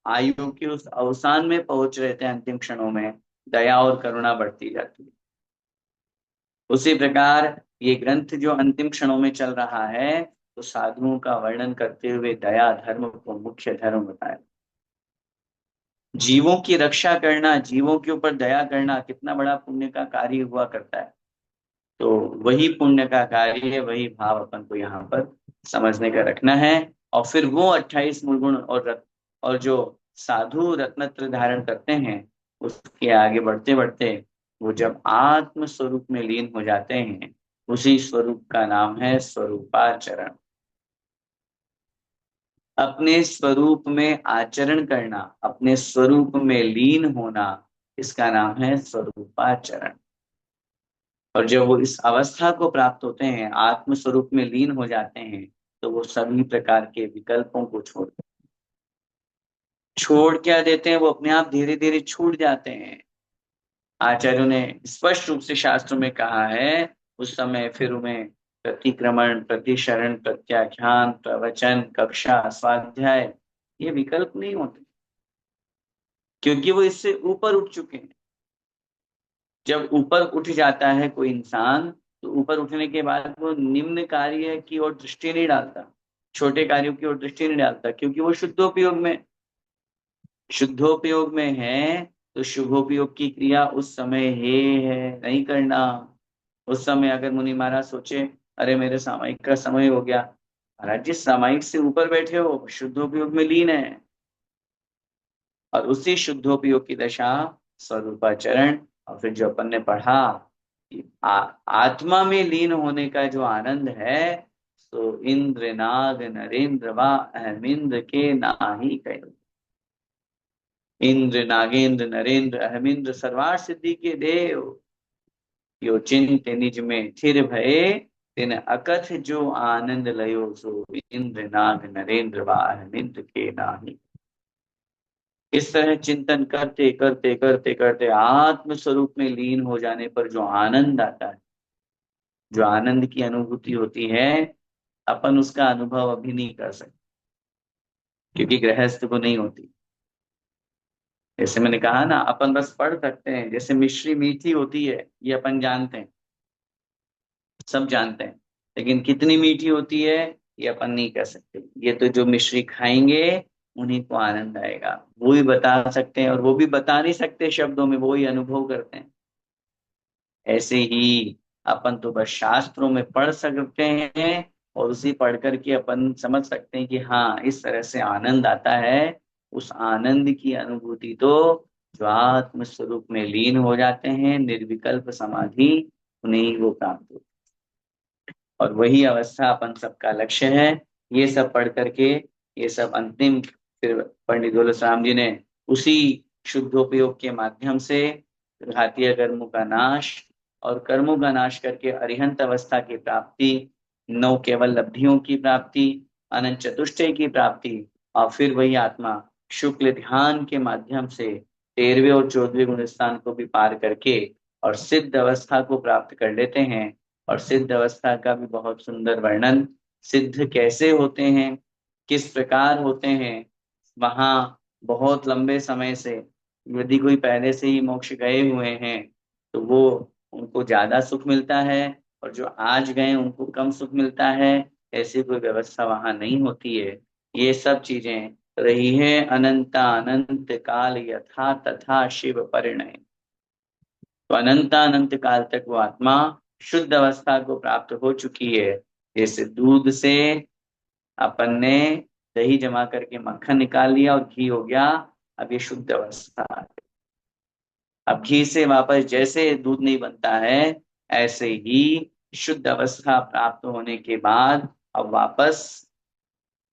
आयु के उस अवसान में पहुंच रहे थे, अंतिम क्षणों में दया और करुणा बढ़ती जाती है। उसी प्रकार ये ग्रंथ जो अंतिम क्षणों में चल रहा है, तो साधुओं का वर्णन करते हुए दया धर्म को मुख्य धर्म बताया। जीवों की रक्षा करना, जीवों के ऊपर दया करना कितना बड़ा पुण्य का कार्य हुआ करता है। तो वही पुण्य का कार्य, वही भाव अपन को यहाँ पर समझने का रखना है। और फिर वो 28 मूल गुण और जो साधु रत्नत्र धारण करते हैं, उसके आगे बढ़ते बढ़ते वो जब आत्म स्वरूप में लीन हो जाते हैं, उसी स्वरूप का नाम है स्वरूपाचरण। अपने स्वरूप में आचरण करना, अपने स्वरूप में लीन होना, इसका नाम है स्वरूपाचरण। और जब वो इस अवस्था को प्राप्त होते हैं, आत्म स्वरूप में लीन हो जाते हैं, तो वो सभी प्रकार के विकल्पों को छोड़ क्या देते हैं, वो अपने आप धीरे धीरे छूट जाते हैं। आचार्यों ने स्पष्ट रूप से शास्त्रों में कहा है, उस समय फिर उन्हें प्रतिक्रमण, प्रतिशरण, प्रत्याख्यान, प्रवचन, कक्षा, स्वाध्याय, ये विकल्प नहीं होते, क्योंकि वो इससे ऊपर उठ चुके हैं। जब ऊपर उठ जाता है कोई इंसान, तो ऊपर उठने के बाद वो निम्न कार्य की ओर दृष्टि नहीं डालता, छोटे कार्यों की ओर दृष्टि नहीं डालता, क्योंकि वो शुद्धोपयोग में है। तो शुभोपयोग की क्रिया उस समय है नहीं करना। उस समय अगर मुनि महाराज सोचे, अरे मेरे सामायिक का समय हो गया, महाराज जिस सामायिक से ऊपर बैठे हो शुद्धोपयोग में लीन है, और उसी शुद्धोपयोग की दशा स्वरूपाचरण। और फिर जो अपन ने पढ़ा कि आत्मा में लीन होने का जो आनंद है, तो इंद्र नाग नरेंद्र व अहमिंद्र के नाही कहो। इंद्र नागेंद्र नरेंद्र अहमिंद्र सर्वार सिद्धि के देव, यो चिंत निज में थिर भये, तिन अकथ जो आनंद लयो, सो इंद्र नाग नरेंद्र व अहमिंद्र के नाही। इस तरह चिंतन करते करते करते करते आत्म स्वरूप में लीन हो जाने पर जो आनंद आता है, जो आनंद की अनुभूति होती है, अपन उसका अनुभव अभी नहीं कर सकते, क्योंकि गृहस्थ को नहीं होती। जैसे मैंने कहा ना, अपन बस पढ़ सकते हैं, जैसे मिश्री मीठी होती है ये अपन जानते हैं, सब जानते हैं, लेकिन कितनी मीठी होती है ये अपन नहीं कर सकते। ये तो जो मिश्री खाएंगे उन्हीं को आनंद आएगा, वो ही बता सकते हैं, और वो भी बता नहीं सकते शब्दों में, वो ही अनुभव करते हैं। ऐसे ही अपन तो बस शास्त्रों में पढ़ सकते हैं, और उसी पढ़ करके अपन समझ सकते हैं कि हाँ इस तरह से आनंद आता है। उस आनंद की अनुभूति तो जो आत्म स्वरूप में लीन हो जाते हैं, निर्विकल्प समाधि, उन्हें वो प्राप्त होती है। और वही अवस्था अपन सबका लक्ष्य है। ये सब पढ़ करके, ये सब अंतिम, फिर पंडित दौलत राम जी ने उसी शुद्धोपयोग के माध्यम से घातीय कर्मों का नाश और कर्मों का नाश करके अरिहंत अवस्था की प्राप्ति, नौ केवल लब्धियों की प्राप्ति, अनंत चतुष्टय की प्राप्ति, और फिर वही आत्मा शुक्ल ध्यान के माध्यम से 13वें और 14वें गुण स्थान को भी पार करके और सिद्ध अवस्था को प्राप्त कर लेते हैं। और सिद्ध अवस्था का भी बहुत सुंदर वर्णन, सिद्ध कैसे होते हैं, किस प्रकार होते हैं, वहां बहुत लंबे समय से यदि कोई पहले से ही मोक्ष गए हुए हैं, तो वो उनको ज्यादा सुख मिलता है, और जो आज गए उनको कम सुख मिलता है। ऐसी कोई व्यवस्था वहां नहीं होती है। ये सब चीजें रही है अनंता अनंत काल यथा तथा शिव परिणय। तो अनंत काल तक वो आत्मा शुद्ध अवस्था को प्राप्त हो चुकी है। जैसे दूध से अपन ने दही जमा करके मक्खन निकाल लिया और घी हो गया, अब ये शुद्ध अवस्था है। अब घी से वापस जैसे दूध नहीं बनता है, ऐसे ही शुद्ध अवस्था प्राप्त होने के बाद अब वापस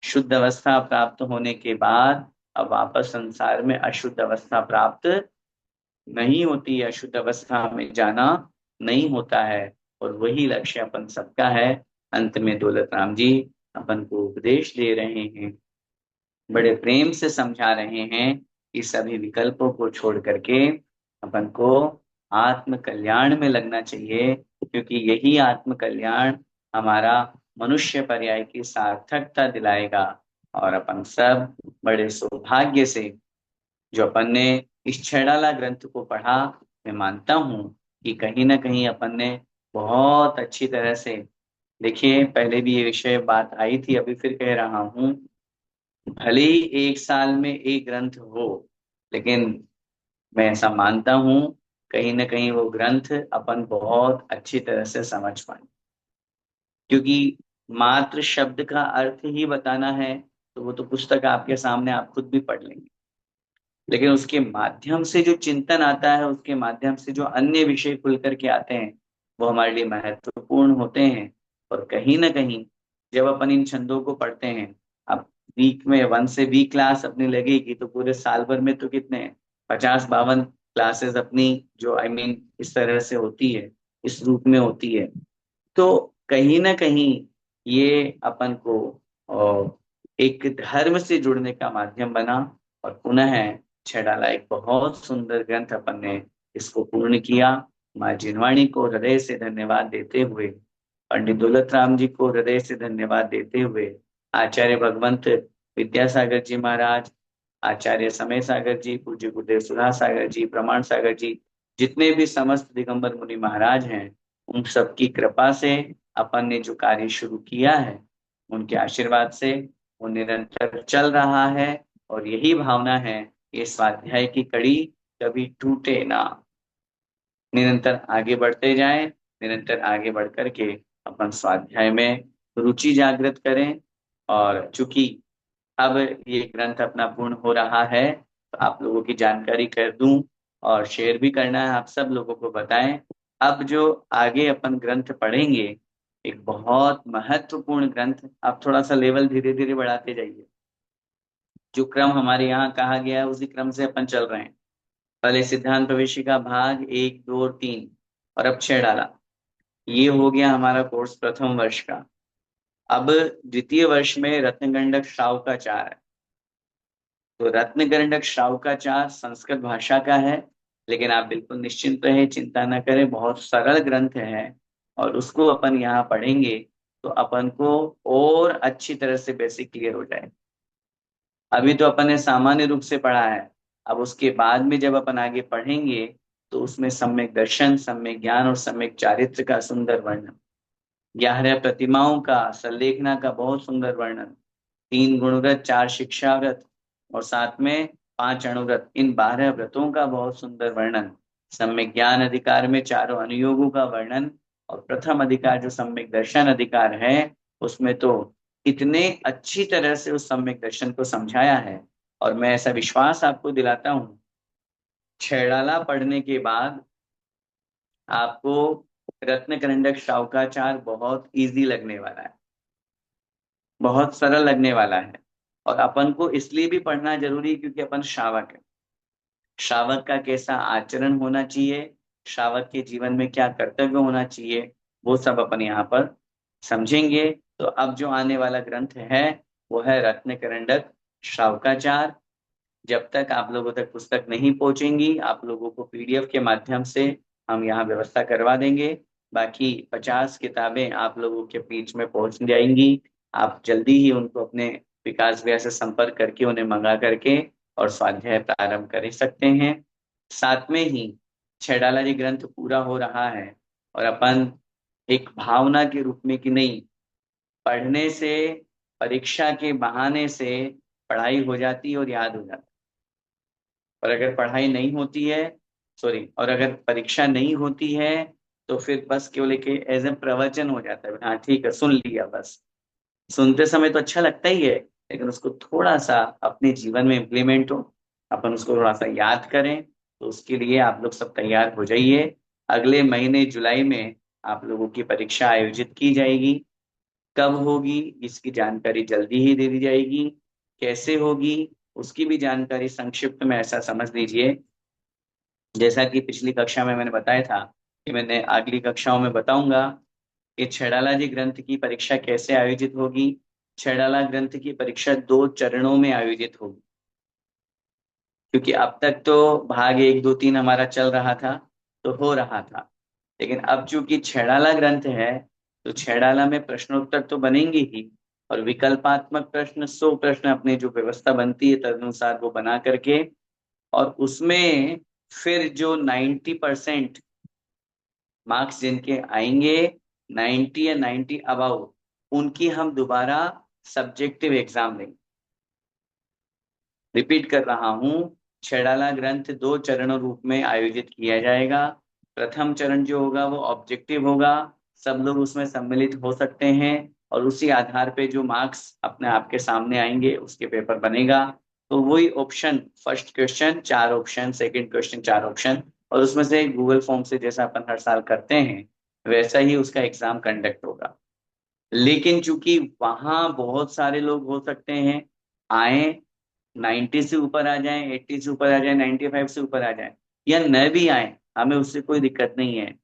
शुद्ध अवस्था प्राप्त होने के बाद अब वापस संसार में अशुद्ध अवस्था प्राप्त नहीं होती है, अशुद्ध अवस्था में जाना नहीं होता है। और वही लक्ष्य अपन सबका है। अंत में दौलत राम जी अपन को उपदेश दे रहे हैं, बड़े प्रेम से समझा रहे हैं कि सभी विकल्पों को छोड़ करके अपन को आत्म कल्याण में लगना चाहिए, क्योंकि यही आत्म कल्याण हमारा मनुष्य पर्याय की सार्थकता दिलाएगा। और अपन सब बड़े सौभाग्य से जो अपन ने इस छेड़ाला ग्रंथ को पढ़ा, मैं मानता हूं कि कहीं ना कहीं अपन ने बहुत अच्छी तरह से, देखिए पहले भी ये विषय बात आई थी, अभी फिर कह रहा हूं, भले ही एक साल में एक ग्रंथ हो, लेकिन मैं ऐसा मानता हूं कहीं ना कहीं वो ग्रंथ अपन बहुत अच्छी तरह से समझ पाए, क्योंकि मात्र शब्द का अर्थ ही बताना है तो वो तो पुस्तक आपके सामने आप खुद भी पढ़ लेंगे, लेकिन उसके माध्यम से जो चिंतन आता है, उसके माध्यम से जो अन्य विषय खुल करके आते हैं, वो हमारे लिए महत्वपूर्ण होते हैं। और कहीं ना कहीं जब अपन इन छंदों को पढ़ते हैं, अब वीक में 1 से 20 क्लास अपनी लगेगी, तो पूरे साल भर में तो कितने 50-52 क्लासेस अपनी, जो इस तरह से होती है, इस रूप में होती है। तो कहीं ना कहीं ये अपन को एक धर्म से जुड़ने का माध्यम बना। और पुनः छेड़ाला एक बहुत सुंदर ग्रंथ अपन ने इसको पूर्ण किया। माँ जिनवाणी को हृदय से धन्यवाद देते हुए, पंडित दौलत राम जी को हृदय से धन्यवाद देते हुए, आचार्य भगवंत विद्यासागर जी महाराज, आचार्य समय सागर जी, पूज्य गुरुदेव सुधा सागर जी, प्रमाण सागर जी, जितने भी समस्त दिगंबर मुनि महाराज हैं, उन सबकी कृपा से अपन ने जो कार्य शुरू किया है, उनके आशीर्वाद से वो निरंतर चल रहा है। और यही भावना है, ये स्वाध्याय की कड़ी कभी टूटे ना, निरंतर आगे बढ़ते जाएं, निरंतर आगे बढ़ करके अपन स्वाध्याय में रुचि जागृत करें। और चूंकि अब ये ग्रंथ अपना पूर्ण हो रहा है, तो आप लोगों की जानकारी कर दूं और शेयर भी करना है, आप सब लोगों को बताएं। अब जो आगे अपन ग्रंथ पढ़ेंगे, एक बहुत महत्वपूर्ण ग्रंथ, आप थोड़ा सा लेवल धीरे धीरे बढ़ाते जाइए। जो क्रम हमारे यहाँ कहा गया है, उसी क्रम से अपन चल रहे हैं। पहले सिद्धांत प्रवेशिका भाग 1, 2 और 3, और अब 6 डाला। ये हो गया हमारा कोर्स प्रथम वर्ष का। अब द्वितीय वर्ष में रत्नगंडक श्रावकाचार है। तो रत्नगंडक श्रावकाचार संस्कृत भाषा का है, लेकिन आप बिल्कुल निश्चिंत रहे, चिंता न करें, बहुत सरल ग्रंथ है। और उसको अपन यहाँ पढ़ेंगे तो अपन को और अच्छी तरह से बेसिक क्लियर हो जाए। अभी तो अपन ने सामान्य रूप से पढ़ा है, अब उसके बाद में जब अपन आगे पढ़ेंगे तो उसमें सम्यक दर्शन, सम्यक ज्ञान और सम्यक चारित्र का सुंदर वर्णन, 11 प्रतिमाओं का, संलेखना का बहुत सुंदर वर्णन, 3 गुणव्रत, 4 शिक्षा व्रत और साथ में 5 अणुव्रत, इन 12 व्रतों का बहुत सुंदर वर्णन, सम्यक ज्ञान अधिकार में चारों अनुयोगों का वर्णन, और प्रथम अधिकार जो सम्यक दर्शन अधिकार है, उसमें तो इतने अच्छी तरह से उस सम्यक दर्शन को समझाया है। और मैं ऐसा विश्वास आपको दिलाता हूँ, छेड़ाला पढ़ने के बाद आपको रत्नकरंडक शावकाचार बहुत इजी लगने वाला है, बहुत सरल लगने वाला है। और अपन को इसलिए भी पढ़ना जरूरी है क्योंकि अपन श्रावक है। श्रावक का कैसा आचरण होना चाहिए, श्रावक के जीवन में क्या कर्तव्य होना चाहिए, वो सब अपन यहाँ पर समझेंगे। तो अब जो आने वाला ग्रंथ है वो है रत्नकरंडक श्रावकाचार। जब तक आप लोगों तक पुस्तक नहीं पहुंचेंगी, आप लोगों को पीडीएफ के माध्यम से हम यहाँ व्यवस्था करवा देंगे। बाकी 50 किताबें आप लोगों के बीच में पहुंच जाएंगी। आप जल्दी ही उनको अपने विकास भैया से संपर्क करके उन्हें मंगा करके और स्वाध्याय प्रारंभ कर सकते हैं। साथ में ही छेड़ाला जी ग्रंथ पूरा हो रहा है, और अपन एक भावना के रूप में कि नहीं, पढ़ने से, परीक्षा के बहाने से पढ़ाई हो जाती है और याद हो जाती है। और अगर पढ़ाई नहीं होती है, सॉरी, और अगर परीक्षा नहीं होती है, तो फिर बस केवल एक एज ए प्रवचन हो जाता है, हाँ ठीक है सुन लिया बस। सुनते समय तो अच्छा लगता ही है, लेकिन उसको थोड़ा सा अपने जीवन में इम्प्लीमेंट हो, अपन उसको थोड़ा सा याद करें। तो उसके लिए आप लोग सब तैयार हो जाइए। अगले महीने जुलाई में आप लोगों की परीक्षा आयोजित की जाएगी। कब होगी इसकी जानकारी जल्दी ही दे दी जाएगी। कैसे होगी उसकी भी जानकारी संक्षिप्त में ऐसा समझ लीजिए, जैसा कि पिछली कक्षा में मैंने बताया था कि मैंने अगली कक्षाओं में बताऊंगा कि छेड़ाला जी ग्रंथ की परीक्षा कैसे आयोजित होगी। छेड़ाला ग्रंथ की परीक्षा 2 चरणों में आयोजित होगी, क्योंकि अब तक तो भाग 1, 2, 3 हमारा चल रहा था, तो हो रहा था। लेकिन अब चूंकि छेड़ाला ग्रंथ है, तो छेड़ाला में प्रश्नोत्तर तो बनेंगे ही, और विकल्पात्मक प्रश्न 100 प्रश्न अपने जो व्यवस्था बनती है तदनुसार वो बना करके और उसमें फिर जो 90% मार्क्स जिनके आएंगे, 90 या 90 अबव, उनकी हम दोबारा सब्जेक्टिव एग्जाम लेंगे। रिपीट कर रहा हूं, छेड़ाला ग्रंथ 2 चरणों रूप में आयोजित किया जाएगा। प्रथम चरण जो होगा वो ऑब्जेक्टिव होगा, सब लोग उसमें सम्मिलित हो सकते हैं और उसी आधार पे जो मार्क्स अपने आपके सामने आएंगे उसके पेपर बनेगा। तो वही option, first question 4 option, second question 4 option, और उसमें से गूगल फॉर्म से जैसा अपन हर साल करते हैं वैसा ही उसका एग्जाम कंडक्ट होगा। लेकिन चूंकि वहां बहुत सारे लोग हो सकते हैं आए, 90 से ऊपर आ जाए, 80 से ऊपर आ जाए, 95 से ऊपर आ जाए, या न भी आए, हमें उससे कोई दिक्कत नहीं है।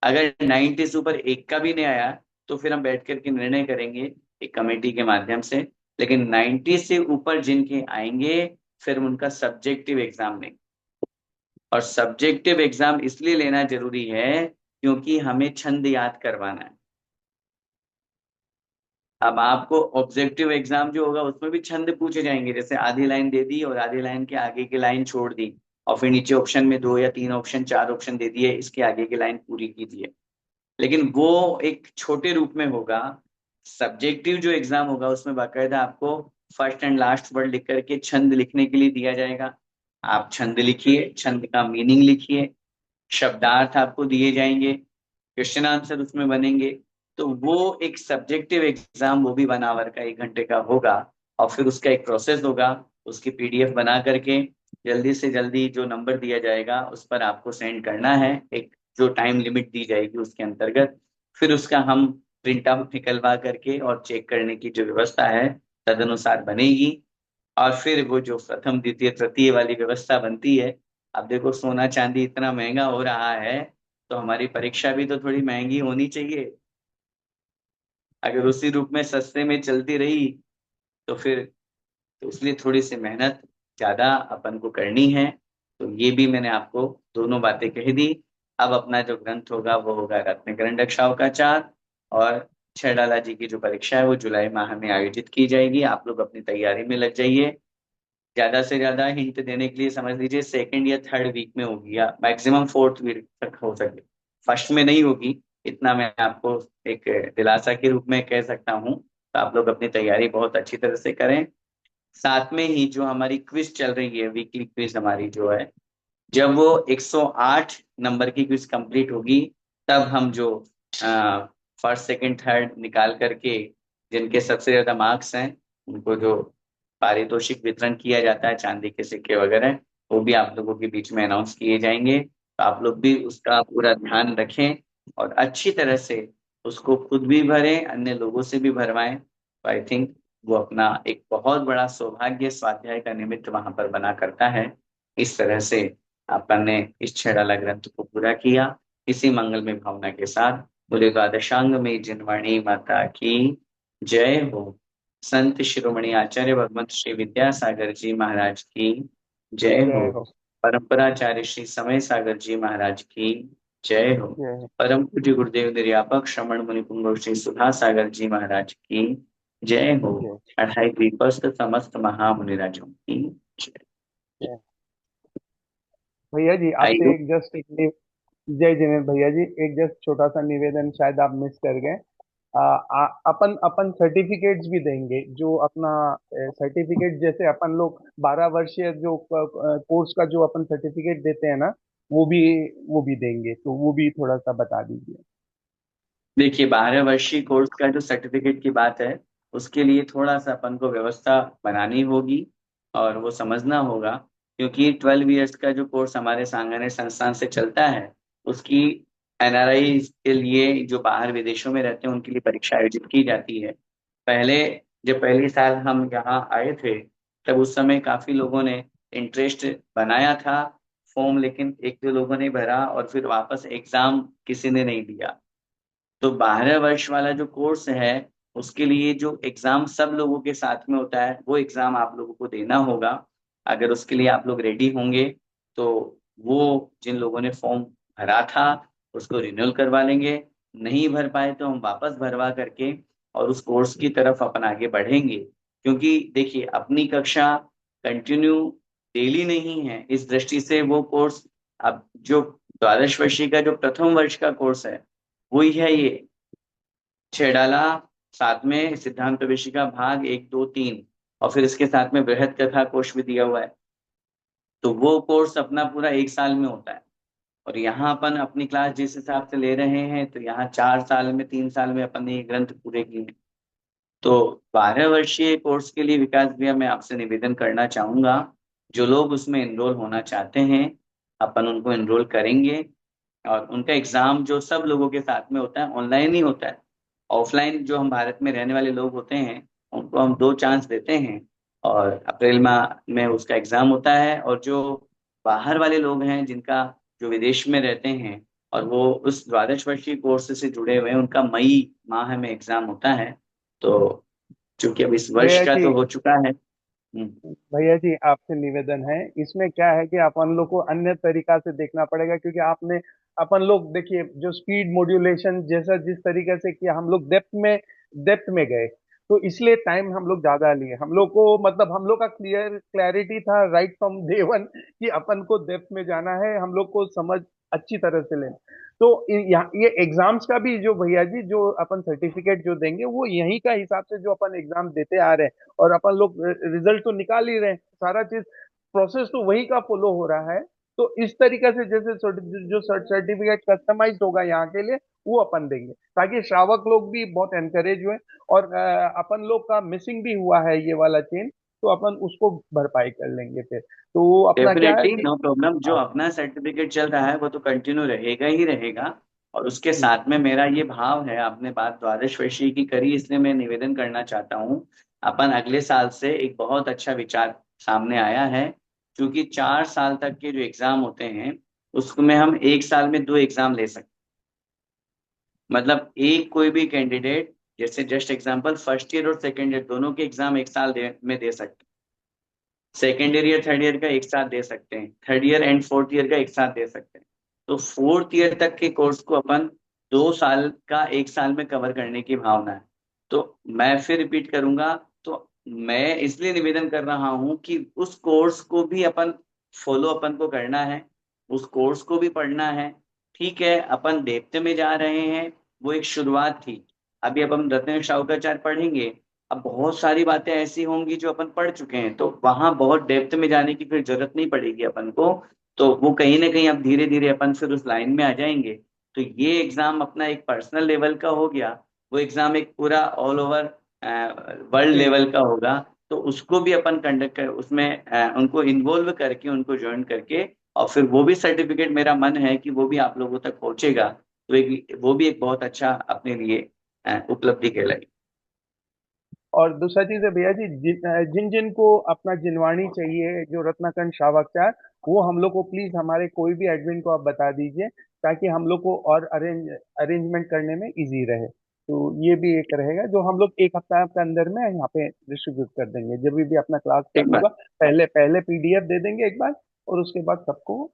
अगर 90 से ऊपर एक का भी नहीं आया तो फिर हम बैठ करके निर्णय करेंगे एक कमेटी के माध्यम से। लेकिन 90 से ऊपर जिनके आएंगे फिर उनका सब्जेक्टिव एग्जाम लेंगे। और सब्जेक्टिव एग्जाम इसलिए लेना जरूरी है क्योंकि हमें छंद याद करवाना है। अब आपको ऑब्जेक्टिव एग्जाम जो होगा उसमें भी छंद पूछे जाएंगे, जैसे आधी लाइन दे दी और आधी लाइन के आगे की लाइन छोड़ दी, और फिर नीचे ऑप्शन में 2 या 3 ऑप्शन 4 ऑप्शन दे दिए, इसके आगे की लाइन पूरी कीजिए। लेकिन वो एक छोटे रूप में होगा। सब्जेक्टिव जो एग्जाम होगा उसमें बाकायदा आपको फर्स्ट एंड लास्ट वर्ड लिख करके छंद लिखने के लिए दिया जाएगा। आप छंद लिखिए, छंद का मीनिंग लिखिए, शब्दार्थ आपको दिए जाएंगे, क्वेश्चन आंसर उसमें बनेंगे। तो वो एक सब्जेक्टिव एग्जाम, वो भी 1 आवर का, 1 घंटे का होगा। और फिर उसका एक प्रोसेस होगा, उसकी पीडीएफ बना करके जल्दी से जल्दी जो नंबर दिया जाएगा उस पर आपको सेंड करना है, एक जो टाइम लिमिट दी जाएगी उसके अंतर्गत। फिर उसका हम प्रिंट आउट निकलवा करके और चेक करने की जो व्यवस्था है तदनुसार बनेगी। और फिर वो जो प्रथम द्वितीय तृतीय वाली व्यवस्था बनती है, अब देखो सोना चांदी इतना महंगा हो रहा है तो हमारी परीक्षा भी तो थोड़ी महंगी होनी चाहिए। अगर उसी रूप में सस्ते में चलती रही तो फिर, तो इसलिए थोड़ी सी मेहनत ज्यादा अपन को करनी है। तो ये भी मैंने आपको दोनों बातें कह दी। अब अपना जो ग्रंथ होगा वो होगा रत्नकरण रक्षावकाचार, और छेड़ाला जी की जो परीक्षा है वो जुलाई माह में आयोजित की जाएगी। आप लोग अपनी तैयारी में लग जाइए। ज्यादा से ज्यादा हिंट देने के लिए समझ लीजिए सेकंड या थर्ड वीक में होगी, या मैक्सिमम फोर्थ वीक तक हो सके, फर्स्ट में नहीं होगी, इतना मैं आपको एक दिलासा के रूप में कह सकता हूँ। तो आप लोग अपनी तैयारी बहुत अच्छी तरह से करें। साथ में ही जो हमारी क्विज चल रही है, वीकली क्विज हमारी जो है, जब वो 108 नंबर की क्विज कंप्लीट होगी तब हम जो फर्स्ट सेकंड थर्ड निकाल करके जिनके सबसे ज्यादा मार्क्स हैं उनको जो पारितोषिक वितरण किया जाता है, चांदी के सिक्के वगैरह, वो भी आप लोगों के बीच में अनाउंस किए जाएंगे। तो आप लोग भी उसका पूरा ध्यान रखें और अच्छी तरह से उसको खुद भी भरें, अन्य लोगों से भी भरवाएं। तो आई थिंक वो अपना एक बहुत बड़ा सौभाग्य स्वाध्याय का निमित्त वहां पर बना करता है। इस तरह से अपन ने इस छेड़ाला ग्रंथ को पूरा किया। इसी मंगलमय भावना के साथ बोले द्वादशांग में जिनवाणी माता की जय हो। संत शिरोमणि आचार्य भगवंत श्री विद्यासागर जी महाराज की जय हो। जय हो। परंपराचार्य श्री समय सागर जी महाराज की जय हो। जय हो। परम पूज्य गुरुदेव निर्यापक श्रमण मुनि पुंगव श्री सुधा सागर जी महाराज की जय हो। जय। 28 द्वीपस्थ समस्त महामुनिराजों की जय। जय। भैया जी आपसे आइए। एक जस्ट जय जिनेन्द्र भैया जी, एक जस्ट छोटा सा निवेदन, शायद आप मिस कर गए। अपन अपन सर्टिफिकेट्स भी देंगे, जो अपना सर्टिफिकेट, जैसे अपन लोग 12 वर्षीय जो कोर्स का जो अपन सर्टिफिकेट देते हैं ना, वो भी देंगे, तो वो भी थोड़ा सा बता दीजिए। देखिए, 12 वर्षीय कोर्स का जो सर्टिफिकेट की बात है उसके लिए थोड़ा सा अपन को व्यवस्था बनानी होगी और वो समझना होगा, क्योंकि 12 इयर्स का जो कोर्स हमारे सांगने संस्थान से चलता है उसकी एनआरआई के लिए, जो बाहर विदेशों में रहते हैं, उनके लिए परीक्षा आयोजित की जाती है। पहले जब पहली साल हम यहाँ आए थे तब उस समय काफी लोगों ने इंटरेस्ट बनाया था फॉर्म, लेकिन एक दो लोगों ने भरा और फिर वापस एग्जाम किसी ने नहीं दिया। तो 12 वर्ष वाला जो कोर्स है उसके लिए जो एग्जाम सब लोगों के साथ में होता है वो एग्जाम आप लोगों को देना होगा। अगर उसके लिए आप लोग रेडी होंगे तो वो जिन लोगों ने फॉर्म भरा था उसको रिन्यूअल करवा लेंगे, नहीं भर पाए तो हम वापस भरवा करके और उस कोर्स की तरफ अपन आगे बढ़ेंगे। क्योंकि देखिए, अपनी कक्षा कंटिन्यू डेली नहीं है। इस दृष्टि से वो कोर्स, अब जो द्वादश वर्षीय का जो प्रथम वर्ष का कोर्स है वही है ये छेडाला, साथ में सिद्धांत प्रवेशिका भाग 1, 2, 3, और फिर इसके साथ में बृहद कथा कोश भी दिया हुआ है। तो वो कोर्स अपना पूरा 1 साल में होता है। और यहाँ अपन अपनी क्लास जिस हिसाब से ले रहे हैं तो यहाँ 4 साल में, 3 साल में अपन ने ये ग्रंथ पूरे किए हैं। तो 12 वर्षीय कोर्स के लिए विकास भैया मैं आपसे निवेदन करना चाहूंगा, जो लोग उसमें एनरोल होना चाहते हैं अपन उनको एनरोल करेंगे। और उनका एग्जाम जो सब लोगों के साथ में होता है ऑनलाइन ही होता है। ऑफलाइन जो हम भारत में रहने वाले लोग होते हैं उनको हम 2 चांस देते हैं, और अप्रैल माह में उसका एग्जाम होता है। और जो बाहर वाले लोग हैं जिनका, जो विदेश में रहते हैं और वो उस द्वादश वर्षीय कोर्स से जुड़े हुए हैं, उनका मई माह में एग्जाम होता है। तो चूंकि अब इस वर्ष भैया का जी, तो हो चुका है। भैया जी आपसे निवेदन है, इसमें क्या है कि अपन लोग को अन्य तरीका से देखना पड़ेगा, क्योंकि आपने, अपन लोग देखिए जो स्पीड मॉड्यूलेशन जैसा जिस तरीके से किया, हम लोग डेप्थ में गए, तो इसलिए टाइम हम लोग ज्यादा लिए। हम लोग को मतलब हम लोग का क्लैरिटी था राइट फ्रॉम डे वन कि अपन को डेप्थ में जाना है, हम लोग को समझ अच्छी तरह से लेना। तो ये एग्जाम्स का भी जो भैया जी जो अपन सर्टिफिकेट जो देंगे वो यहीं का हिसाब से जो अपन एग्जाम देते आ रहे हैं, और अपन लोग रिजल्ट तो निकाल ही रहे हैं, सारा चीज प्रोसेस तो वही का फॉलो हो रहा है। तो इस तरीके से जैसे जो सर्टिफिकेट कस्टमाइज होगा यहाँ के लिए वो अपन देंगे, ताकि श्रावक लोग भी बहुत एनकरेज हुए। और अपन लोग का मिसिंग भी हुआ है ये वाला चेन, तो अपन उसको भरपाई कर लेंगे फिर। तो वो अपना क्या है डेफिनेटली कि नो प्रॉब्लम, जो हाँ। अपना सर्टिफिकेट चल रहा है वो तो कंटिन्यू रहेगा ही रहेगा। और उसके हम्म, साथ में मेरा ये भाव है, आपने बात द्वादश वर्षीय की करी इसलिए मैं निवेदन करना चाहता हूँ। अपन अगले साल से एक बहुत अच्छा विचार सामने आया है, क्योंकि 4 साल तक के जो एग्जाम होते हैं उसमें हम 1 साल में 2 एग्जाम ले सकते हैं। मतलब एक कोई भी कैंडिडेट, जैसे जस्ट एग्जांपल फर्स्ट ईयर और सेकेंड ईयर दोनों के एग्जाम 1 साल में दे सकते हैं। सेकेंड ईयर या थर्ड ईयर का एक साथ दे सकते हैं, third year and fourth year का एक साथ दे सकते हैं। तो फोर्थ ईयर तक के कोर्स को अपन 2 साल का 1 साल में कवर करने की भावना है। तो मैं फिर रिपीट करूंगा, तो मैं इसलिए निवेदन कर रहा हूं कि उस कोर्स को भी अपन फॉलो अपन को करना है, उस कोर्स को भी पढ़ना है। ठीक है, अपन डेप्थ में जा रहे हैं, वो एक शुरुआत थी। अभी अब हम रत्न शाहुकाचार्य पढ़ेंगे, अब बहुत सारी बातें ऐसी होंगी जो अपन पढ़ चुके हैं, तो वहां बहुत डेप्थ में जाने की फिर जरूरत नहीं पड़ेगी अपन को। तो वो कहीं ना कहीं अब धीरे धीरे अपन फिर उस लाइन में आ जाएंगे। तो ये एग्जाम अपना एक पर्सनल लेवल का हो गया, वो एग्जाम एक पूरा ऑल ओवर वर्ल्ड ठीक। लेवल का होगा। तो उसको भी अपन कंडक्ट कर, उसमें उनको इन्वॉल्व करके, उनको ज्वाइन करके, और फिर वो भी सर्टिफिकेट मेरा मन है कि वो भी आप लोगों तक पहुंचेगा। तो वो भी एक बहुत अच्छा अपने लिए उपलब्धि कहलाएगी। और दूसरा चीज है भैया जी, जिन जिन को अपना जिनवाणी चाहिए जो रत्नाकंठ श्रावकचार, वो हम लोग को प्लीज हमारे कोई भी एडमिन को आप बता दीजिए, ताकि हम लोग को और अरेंजमेंट करने में इजी रहे। तो ये भी एक रहेगा जो हम लोग एक हफ्ता के अंदर में यहाँ पे डिस्ट्रीब्यूट कर देंगे, जब भी अपना क्लास ठीक स्टार्ट बात। होगा। पहले पहले पीडीएफ दे देंगे एक बार, और उसके बाद सबको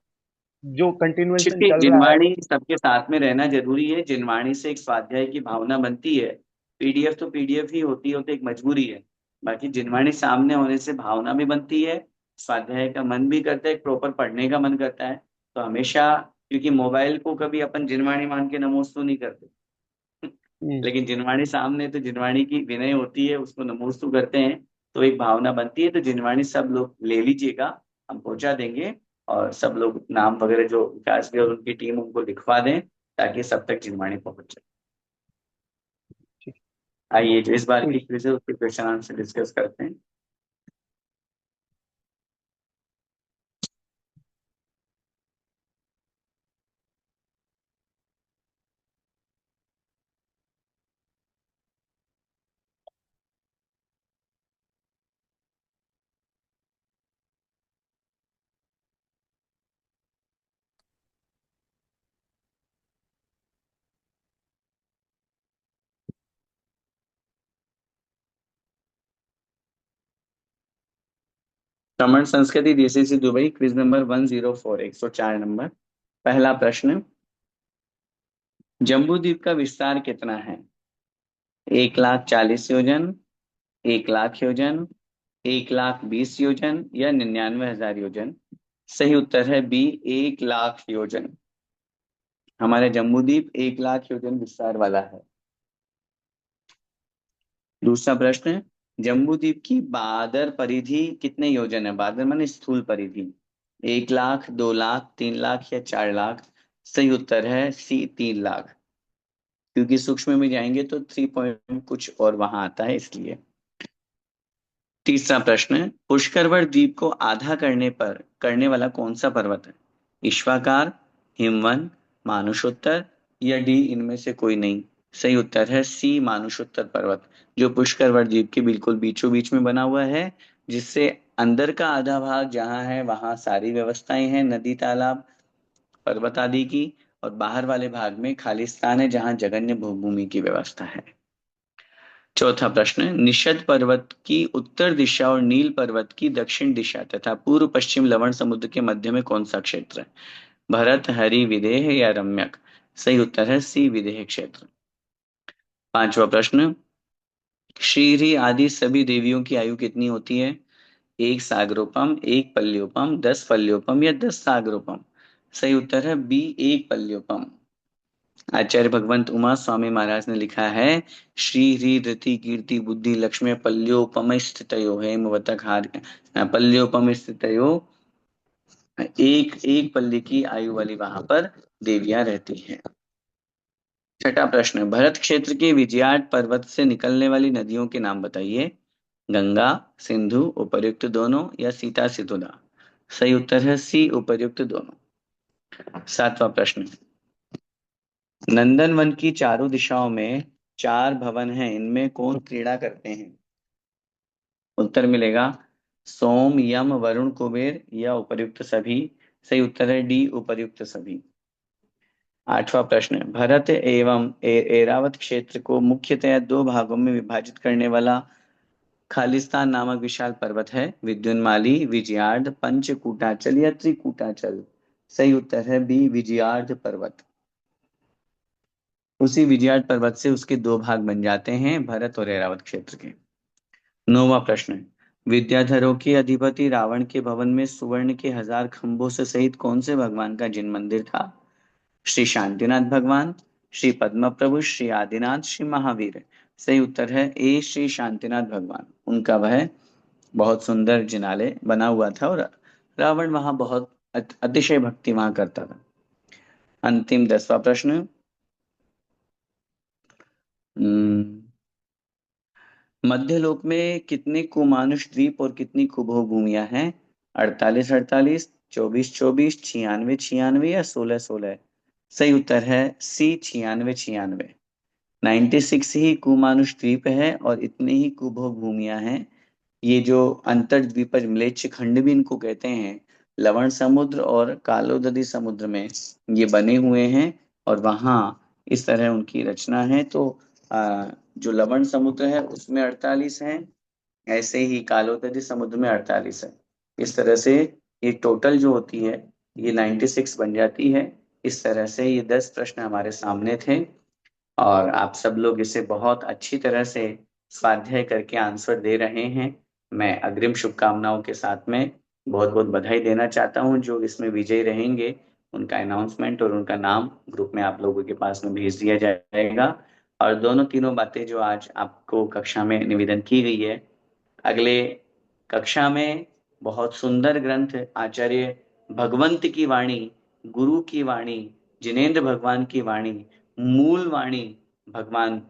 जो कंटिन्यूएशन क्योंकि चल रहा है जिनवाणी सबके साथ में रहना जरूरी है, जिनवाणी से एक स्वाध्याय की भावना बनती है। पीडीएफ तो पीडीएफ ही होती है, वो तो एक मजबूरी है। बाकी जिनवाणी सामने होने से भावना भी बनती है, स्वाध्याय का मन भी करता है, प्रॉपर पढ़ने का मन करता है। तो हमेशा, क्योंकि मोबाइल को कभी अपन जिनवाणी मान के नमोस्तु नहीं करते, हम्म, लेकिन जिनवाणी सामने तो जिनवाणी की विनय होती है, उसको नमोस्तु करते हैं। तो एक भावना बनती है। तो जिनवाणी सब लोग ले लीजिएगा, हम पहुंचा देंगे। और सब लोग नाम वगैरह जो विकास भी और उनकी टीम उनको लिखवा दें, ताकि सब तक जिनवाणी पहुंच जाए। ठीक। आइए, जो इस बार की ठीक। क्विज है उसके क्वेश्चन आंसर डिस्कस करते हैं। श्रमण संस्कृति DCC Dubai, quiz number 104, 104 number. पहला प्रश्न, जम्बू द्वीप का विस्तार कितना है? 1,40,000 योजन, 1,00,000 योजन, 1,20,000 योजन या 99,000 योजन? सही उत्तर है बी, 1,00,000 योजन। हमारे जम्बूद्वीप 1,00,000 योजन विस्तार वाला है। दूसरा प्रश्न, जम्बूद्वीप की बादर परिधि कितने योजन है? बादर माने स्थूल परिधि। 1,00,000, 2,00,000, 3,00,000 या 4,00,000? सही उत्तर है सी, 3,00,000, क्योंकि सूक्ष्म में जाएंगे तो 3 पॉइंट कुछ और वहां आता है, इसलिए। तीसरा प्रश्न, पुष्करवड़ द्वीप को आधा करने वाला कौन सा पर्वत है? ईश्वाकार, हिमवन, मानुषोत्तर या डी इनमें से कोई नहीं? सही उत्तर है सी, मानुषोत्तर पर्वत, जो पुष्करवड़ द्वीप के बिल्कुल बीचों बीच में बना हुआ है, जिससे अंदर का आधा भाग जहां है वहां सारी व्यवस्थाएं हैं, नदी, तालाब, पर्वत आदि की, और बाहर वाले भाग में खालिस्तान है जहां जगन्य भूमि की व्यवस्था है। चौथा प्रश्न, निषद पर्वत की उत्तर दिशा और नील पर्वत की दक्षिण दिशा तथा पूर्व पश्चिम लवण समुद्र के मध्य में कौन सा क्षेत्र है? भरत, हरि, विदेह या रम्यक? सही उत्तर है सी, विदेह क्षेत्र। पांचवा प्रश्न, श्रीहरि आदि सभी देवियों की आयु कितनी होती है? 1 सागरोपम, 1 पल्योपम, 10 पल्योपम या 10 सागरोपम? सही उत्तर है बी, 1 पल्योपम। आचार्य भगवंत उमा स्वामी महाराज ने लिखा है, श्री हरि धृति कीर्ति बुद्धि लक्ष्मी पल्योपम स्थितयो हेमवतक हार, पल्योपम स्थितयो, एक एक पल्ली की आयु वाली वहां पर देवियां रहती हैं। छठा प्रश्न, भरत क्षेत्र के विजयाट पर्वत से निकलने वाली नदियों के नाम बताइए। गंगा, सिंधु, उपर्युक्त दोनों या सीता सितुदा? सही उत्तर है सी, उपर्युक्त दोनों। सातवां प्रश्न, नंदन वन की चारों दिशाओं में 4 भवन हैं, इनमें कौन क्रीड़ा करते हैं? उत्तर मिलेगा सोम, यम, वरुण, कुबेर या उपर्युक्त सभी? सही उत्तर है डी, उपर्युक्त सभी। आठवां प्रश्न, भरत एवं एरावत क्षेत्र को मुख्यतया 2 भागों में विभाजित करने वाला खालिस्तान नामक विशाल पर्वत है? विद्युन्माली, विजयार्ध, पंचकूटाचल या त्रिकूटाचल? सही उत्तर है बी, विजयार्ध पर्वत। उसी विजयार्ध पर्वत से उसके 2 भाग बन जाते हैं, भरत और ऐरावत क्षेत्र के। नौवां प्रश्न, विद्याधरों के अधिपति रावण के भवन में सुवर्ण के 1000 खंभों से सहित कौन से भगवान का जिन मंदिर था? श्री शांतिनाथ भगवान, श्री पद्म प्रभु, श्री आदिनाथ, श्री महावीर? सही उत्तर है ए, श्री शांतिनाथ भगवान। उनका वह बहुत सुंदर जिनालय बना हुआ था और रावण वहां बहुत अतिशय भक्ति वहां करता था। अंतिम 10वां प्रश्न, मध्यलोक में कितने कुमानुष द्वीप और कितनी कुबो भूमियां हैं? 48, 48, 24, 24, 96, 96 या 16, 16? सही उत्तर है सी, 96, 96। 96 ही कुमानुष द्वीप है और इतनी ही कुभोग भूमियां हैं। ये जो अंतर्द्वीपज म्लेच्छ खंड भी इनको कहते हैं, लवण समुद्र और कालोदधी समुद्र में ये बने हुए हैं और वहां इस तरह उनकी रचना है। तो जो लवण समुद्र है उसमें 48 हैं, ऐसे ही कालोदधी समुद्र में 48 है। इस तरह से ये टोटल जो होती है ये 96 बन जाती है। इस तरह से ये 10 प्रश्न हमारे सामने थे और आप सब लोग इसे बहुत अच्छी तरह से स्वाध्याय करके आंसर दे रहे हैं। मैं अग्रिम शुभकामनाओं के साथ में बहुत बहुत बधाई देना चाहता हूं। जो इसमें विजयी रहेंगे उनका अनाउंसमेंट और उनका नाम ग्रुप में आप लोगों के पास में भेज दिया जाएगा। और दोनों तीनों बातें जो आज आपको कक्षा में निवेदन की गई है, अगले कक्षा में बहुत सुंदर ग्रंथ आचार्य भगवंत की वाणी, गुरु की वाणी, जिनेन्द्र भगवान की वाणी, मूल वाणी भगवान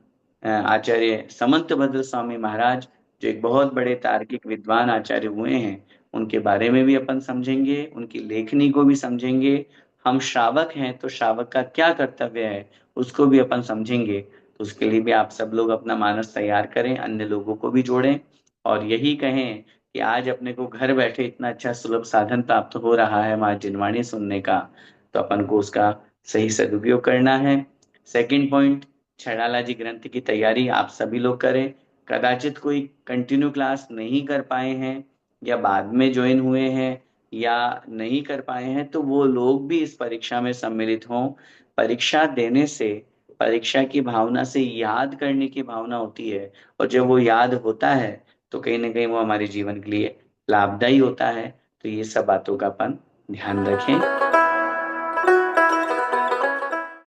आचार्य समंत भद्र स्वामी महाराज, जो एक बहुत बड़े तार्किक विद्वान आचार्य हुए हैं, उनके बारे में भी अपन समझेंगे, उनकी लेखनी को भी समझेंगे। हम श्रावक हैं तो श्रावक का क्या कर्तव्य है उसको भी अपन समझेंगे। तो उसके लिए भी आप सब लोग अपना मानस तैयार करें, अन्य लोगों को भी जोड़ें और यही कहें कि आज अपने को घर बैठे इतना अच्छा सुलभ साधन प्राप्त हो रहा है माँ जिनवाणी सुनने का, तो अपन को उसका सही सदुपयोग करना है। सेकंड पॉइंट, छड़ाला जी ग्रंथ की तैयारी आप सभी लोग करें। कदाचित कोई कंटिन्यू क्लास नहीं कर पाए हैं या बाद में ज्वाइन हुए हैं या नहीं कर पाए हैं, तो वो लोग भी इस परीक्षा में सम्मिलित हों। परीक्षा देने से, परीक्षा की भावना से याद करने की भावना होती है और जब वो याद होता है तो कहीं ना कहीं वो हमारे जीवन के लिए लाभदायी होता है। तो ये सब बातों का अपन ध्यान रखें।